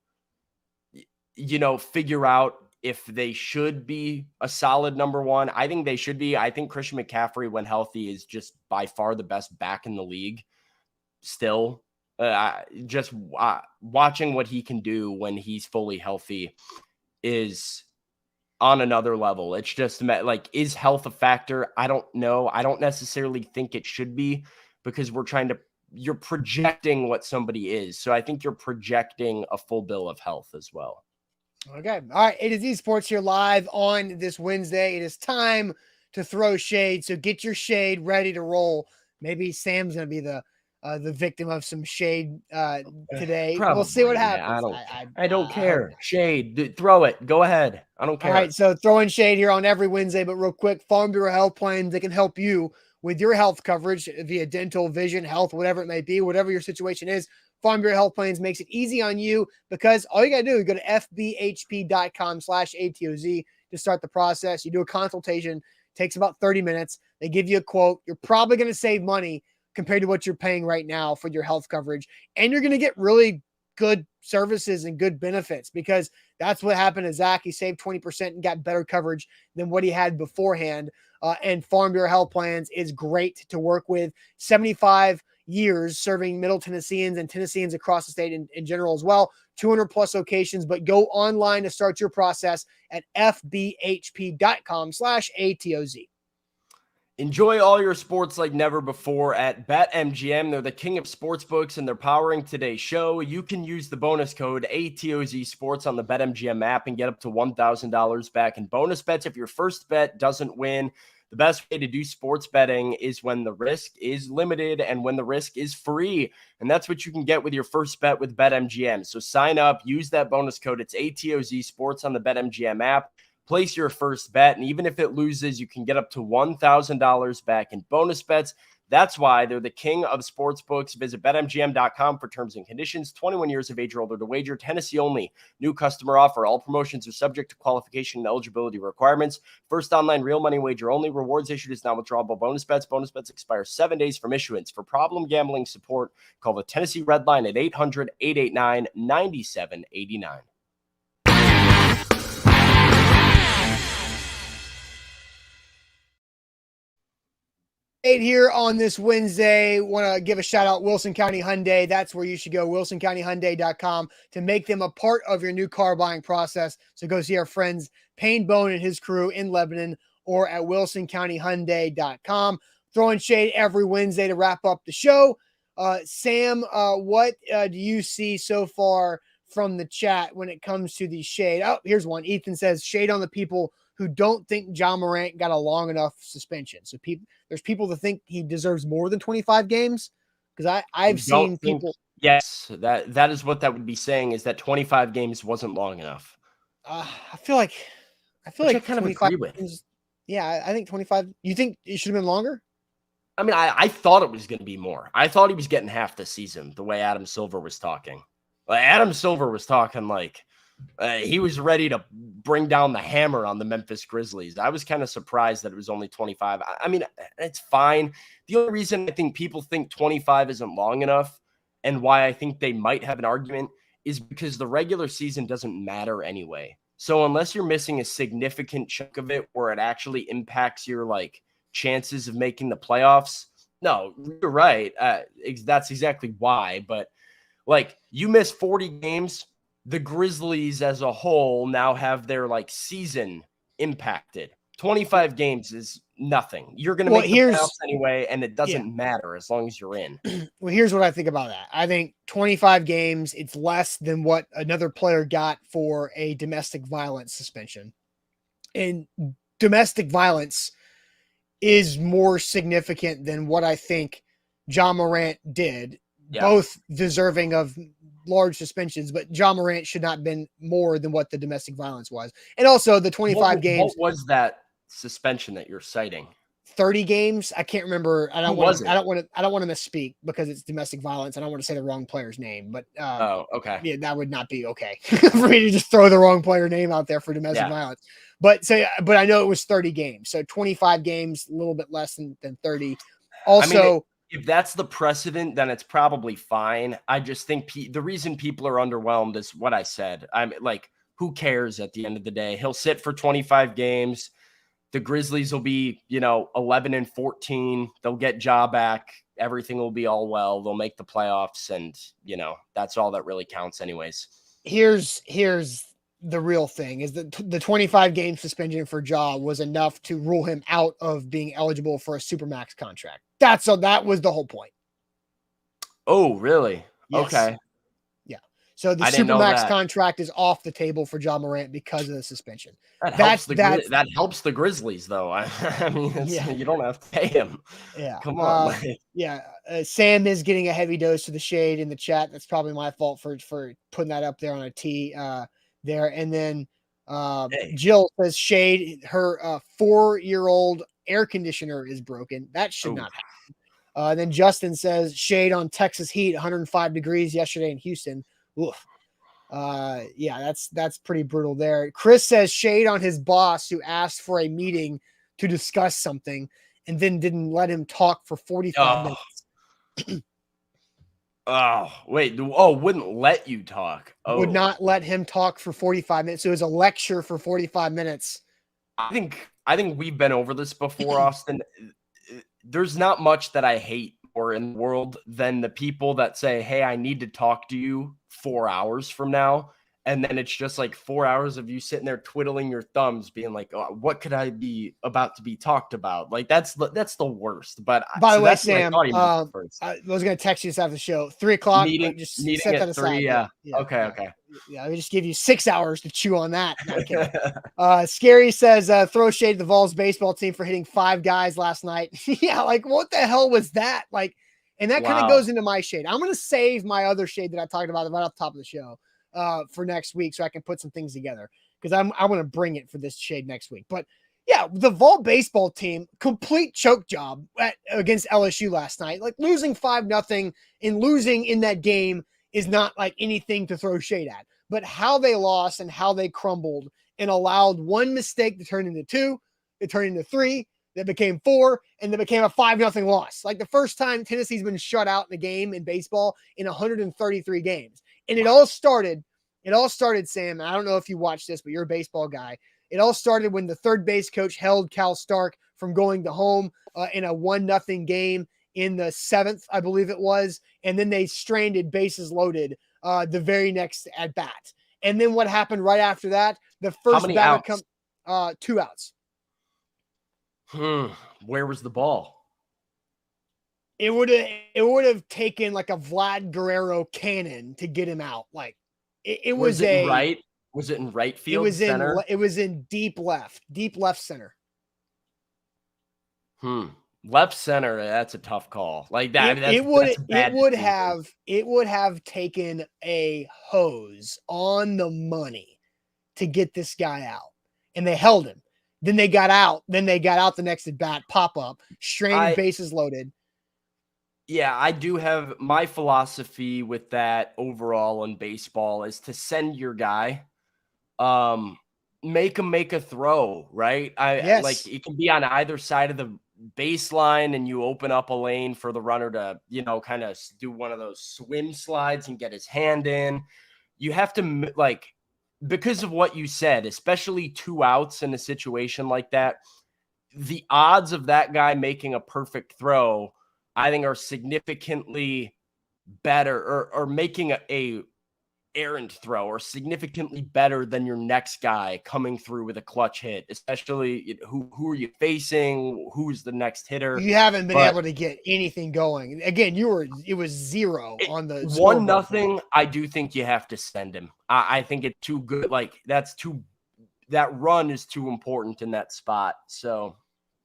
figure out if they should be a solid number one. I think they should be. I think Christian McCaffrey, when healthy, is just by far the best back in the league still. Watching what he can do when he's fully healthy is on another level. It's just is health a factor? I don't know. I don't necessarily think it should be because you're projecting what somebody is. So I think you're projecting a full bill of health as well. Okay. All right. It is eSports here live on this Wednesday. It is time to throw shade. So get your shade ready to roll. Maybe Sam's going to be the victim of some shade today. Probably. We'll see what happens. I don't care. Shade. Throw it. Go ahead. I don't care. All right. So throwing shade here on every Wednesday, but real quick, Farm Bureau Health Plans, they can help you with your health coverage via dental, vision, health, whatever it may be, whatever your situation is. Farm Bureau Health Plans makes it easy on you because all you got to do is go to fbhp.com/ATOZ to start the process. You do a consultation, takes about 30 minutes. They give you a quote. You're probably going to save money compared to what you're paying right now for your health coverage. And you're going to get really good services and good benefits, because that's what happened to Zach. He saved 20% and got better coverage than what he had beforehand. And Farm Bureau Health Plans is great to work with. 75 years serving Middle Tennesseans and Tennesseans across the state in general as well. 200 plus locations, but go online to start your process at fbhp.com/ATOZ. Enjoy all your sports like never before at BetMGM. They're the king of sportsbooks, and they're powering today's show. You can use the bonus code ATOZ Sports on the BetMGM app and get up to $1,000 back in bonus bets if your first bet doesn't win. The best way to do sports betting is when the risk is limited and when the risk is free. And that's what you can get with your first bet with BetMGM. So sign up, use that bonus code. It's ATOZ Sports on the BetMGM app. Place your first bet, and even if it loses, you can get up to $1,000 back in bonus bets. That's why they're the king of sportsbooks. Visit BetMGM.com for terms and conditions. 21 years of age or older to wager. Tennessee only. New customer offer. All promotions are subject to qualification and eligibility requirements. First online real money wager only. Rewards issued as non-withdrawable bonus bets. Bonus bets expire 7 days from issuance. For problem gambling support, call the Tennessee Red Line at 800-889-9789. Here on this Wednesday, want to give a shout out Wilson County Hyundai. That's where you should go, wilsoncountyhyundai.com, to make them a part of your new car buying process. So go see our friends Payne Bone and his crew in Lebanon, or at wilsoncountyhyundai.com. Throwing shade every Wednesday to wrap up the show. Sam, what do you see so far from the chat when it comes to the shade? Oh, here's one. Ethan says shade on the people who don't think John Morant got a long enough suspension. So there's people that think he deserves more than 25 games. Because I've seen people. Yes, that is what that would be saying, is that 25 games wasn't long enough. I feel like I kind of agree with. Games, yeah, I think 25. You think it should have been longer? I mean, I thought it was going to be more. I thought he was getting half the season, the way Adam Silver was talking. Adam Silver was talking like he was ready to bring down the hammer on the Memphis Grizzlies. I was kind of surprised that it was only 25. I mean, it's fine. The only reason I think people think 25 isn't long enough, and why I think they might have an argument, is because the regular season doesn't matter anyway. So unless you're missing a significant chunk of it where it actually impacts your chances of making the playoffs, no, you're right. That's exactly why. But you miss 40 games, the Grizzlies as a whole now have their season impacted. 25 games is nothing. You're going to make the playoffs anyway, and it doesn't matter as long as you're in. Well, here's what I think about that. I think 25 games, it's less than what another player got for a domestic violence suspension. And domestic violence is more significant than what I think John Morant did. Yeah. Both deserving of large suspensions, but John Morant should not have been more than what the domestic violence was. And also the 25 games. What was that suspension that you're citing? 30 games. I can't remember. I don't want to misspeak because it's domestic violence. I don't want to say the wrong player's name, but okay. Yeah, that would not be okay for me to just throw the wrong player name out there for domestic violence. But I know it was 30 games. So 25 games, a little bit less than 30. Also, if that's the precedent, then it's probably fine. I just think the reason people are underwhelmed is what I said. I'm who cares at the end of the day? He'll sit for 25 games. The Grizzlies will be, 11-14. They'll get Ja back. Everything will be all well. They'll make the playoffs. And, that's all that really counts anyways. Here's the real thing is that the 25 game suspension for Ja was enough to rule him out of being eligible for a Supermax contract. That was the whole point. Oh, really? Yes. Okay. Yeah. So the Supermax contract is off the table for Ja Morant because of the suspension. That helps the Grizzlies, though. I mean, you don't have to pay him. Yeah. Come on. Sam is getting a heavy dose of the shade in the chat. That's probably my fault for putting that up there on a T there. And then Jill says shade, her 4-year-old air conditioner is broken. That should not happen. Then Justin says shade on Texas heat, 105 degrees yesterday in Houston. Oof. That's pretty brutal there. Chris says shade on his boss who asked for a meeting to discuss something and then didn't let him talk for 45 minutes. Oh, wait. Oh, wouldn't let you talk. Would Oh, not let him talk for 45 minutes. It was a lecture for 45 minutes. I think we've been over this before, Austin. There's not much that I hate more in the world than the people that say, "Hey, I need to talk to you 4 hours from now." And then it's just like 4 hours of you sitting there twiddling your thumbs being like, "Oh, what could I be about to be talked about?" Like that's the worst. But By the so way, that's what I Sam, thought he meant at first. I was going to text you this after the show. 3:00. Just Meeting set that at 3. aside. Yeah, Yeah. yeah, Okay, yeah. okay. Yeah, I just give you 6 hours to chew on that. No, I'm kidding. Scary says, throw shade to the Vols baseball team for hitting 5 guys last night. Yeah, like what the hell was that? Like, and that kind of Wow. goes into my shade. I'm going to save my other shade that I talked about right off the top of the show for next week so I can put some things together because I want to bring it for this shade next week. But yeah, the Vol baseball team, complete choke job against LSU last night. Like losing 5-0 and losing in that game is not like anything to throw shade at. But how they lost and how they crumbled and allowed one mistake to turn into 2, it turned into 3, that became 4, and then became a 5-0 loss. Like the first time Tennessee's been shut out in a game in baseball in 133 games. And it all started, Sam, and I don't know if you watched this, but you're a baseball guy. It all started when the third base coach held Cal Stark from going to home in a 1-0 game in the 7th, I believe it was. And then they stranded bases loaded the very next at bat. And then what happened right after that? The How first many batter outs? 2 outs. Where was the ball? It would have taken like a Vlad Guerrero cannon to get him out. Like it was it in a right? Was it in right field, center? it was in deep left center. Left center, that's a tough call. Like that, I mean, It that's a bad decision. would have taken a hose on the money to get this guy out, and they held him. Then they got out. The next at bat, pop up, stranded, bases loaded. Yeah, I do have my philosophy with that overall in baseball is to send your guy, make him make a throw, right? I like Yes, it can be on either side of the baseline, and you open up a lane for the runner to, kind of do one of those swim slides and get his hand in. You have to like, because of what you said, especially 2 outs in a situation like that, the odds of that guy making a perfect throw, I think, are significantly better, or making a errant throw, or significantly better than your next guy coming through with a clutch hit, especially who are you facing? Who's the next hitter? you haven't been But able to get anything going. Again, it was 0 on the one scoreboard. nothing, I do think you have to send him. I think it's too good. Like that run is too important in that spot. So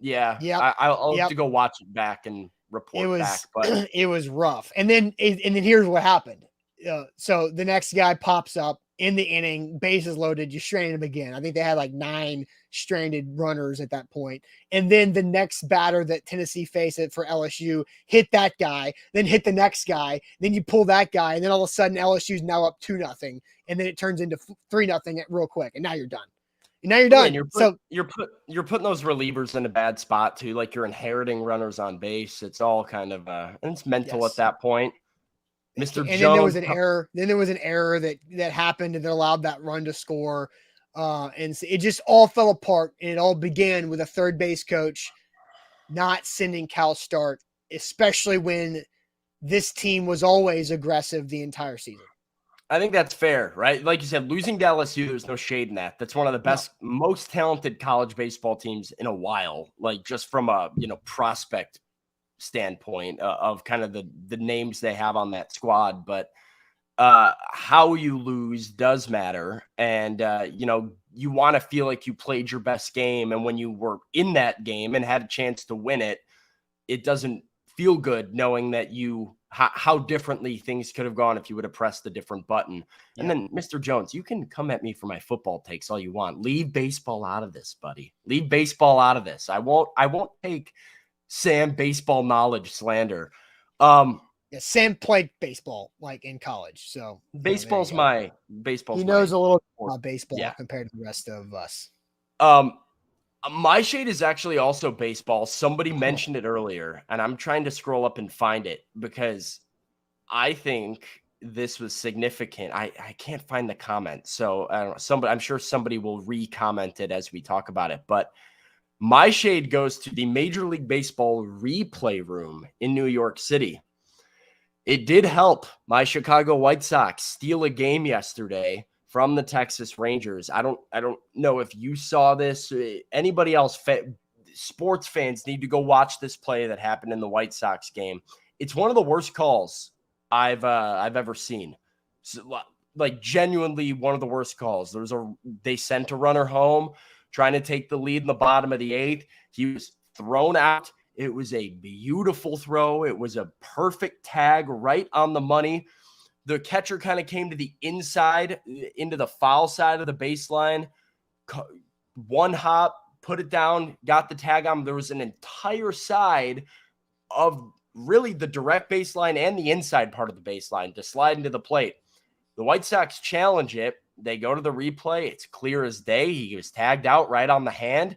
yeah, Yep. I'll have Yep. to go watch it back and report back. But It was rough. And then here's what happened. So the next guy pops up in the inning, bases loaded, you strand him again. I think they had like 9 stranded runners at that point. And then the next batter that Tennessee faced it for LSU hit that guy, then hit the next guy, then you pull that guy, and then all of a sudden LSU's now up 2-0, and then it turns into 3-0 real quick, and now you're done. And now you're yeah, done. and you're putting those relievers in a bad spot too. Like you're inheriting runners on base. It's all kind of it's mental at Yes. that point. Mr. And then there was Jones. an error. Then there was an error that happened and that allowed that run to score. And it just all fell apart. And it all began with a third base coach not sending Cal Stark, especially when this team was always aggressive the entire season. I think that's fair, right? Like you said, losing to LSU, there's no shade in that. That's one of the best, most talented college baseball teams in a while. Like just from a prospect standpoint of kind of the names they have on that squad. But how you lose does matter, and you want to feel like you played your best game, and when you were in that game and had a chance to win it, it doesn't feel good knowing that how differently things could have gone if you would have pressed the different button. Yeah. And then, Mr. Jones, you can come at me for my football takes all you want. Leave baseball out of this, buddy. Leave baseball out of this. I won't take Sam baseball knowledge slander. Yeah, Sam played baseball like in college, so baseball's he my knows a little about baseball compared to the rest of us. My shade is actually also baseball. Somebody mentioned it earlier, and I'm trying to scroll up and find it because I think this was significant. I can't find the comment. So I don't know, I'm sure somebody will re-comment it as we talk about it. But my shade goes to the Major League Baseball replay room in New York City. It did help my Chicago White Sox steal a game yesterday from the Texas Rangers. I don't know if you saw this. Anybody else, sports fans need to go watch this play that happened in the White Sox game. It's one of the worst calls I've ever seen. So, like genuinely one of the worst calls. They sent a runner home trying to take the lead in the bottom of the 8th. He was thrown out. It was a beautiful throw. It was a perfect tag right on the money. The catcher kind of came to the inside, into the foul side of the baseline. One hop, put it down, got the tag on. There was an entire side of really the direct baseline and the inside part of the baseline to slide into the plate. The White Sox challenge it. They go to the replay. It's clear as day. He was tagged out right on the hand.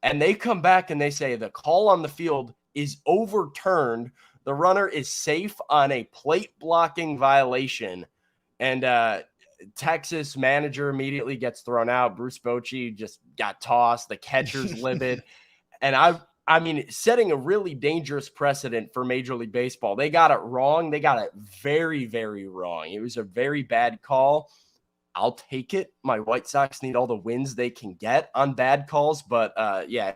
And they come back and they say the call on the field is overturned. The runner is safe on a plate blocking violation. And Texas manager immediately gets thrown out. Bruce Bochy just got tossed. The catcher's livid. And I mean, setting a really dangerous precedent for Major League Baseball. They got it wrong. They got it very, very wrong. It was a very bad call. I'll take it. My White Sox need all the wins they can get on bad calls. But yeah,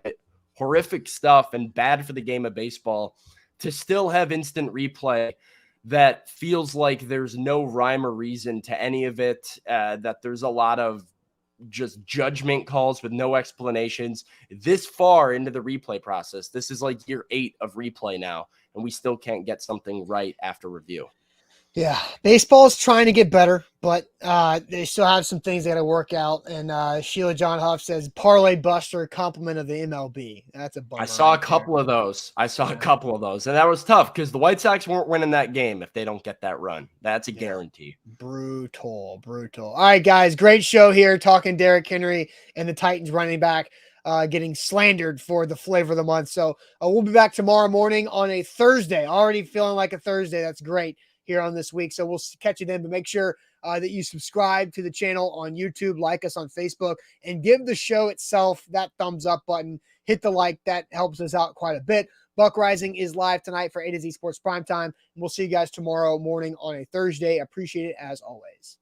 horrific stuff and bad for the game of baseball to still have instant replay that feels like there's no rhyme or reason to any of it, that there's a lot of just judgment calls with no explanations this far into the replay process. This is like year 8 of replay now, and we still can't get something right after review. Yeah, baseball's trying to get better, but they still have some things they got to work out. And Sheila John Huff says, parlay buster, compliment of the MLB. That's a bummer. I saw a couple of those. And that was tough because the White Sox weren't winning that game if they don't get that run. That's a guarantee. Brutal. All right, guys, great show here talking Derrick Henry and the Titans running back getting slandered for the flavor of the month. So we'll be back tomorrow morning on a Thursday. Already feeling like a Thursday. That's great here on this week. So we'll catch you then, but make sure that you subscribe to the channel on YouTube, like us on Facebook, and give the show itself that thumbs up button. Hit the like. That helps us out quite a bit. Buck Rising is live tonight for A to Z Sports Primetime. And we'll see you guys tomorrow morning on a Thursday. Appreciate it as always.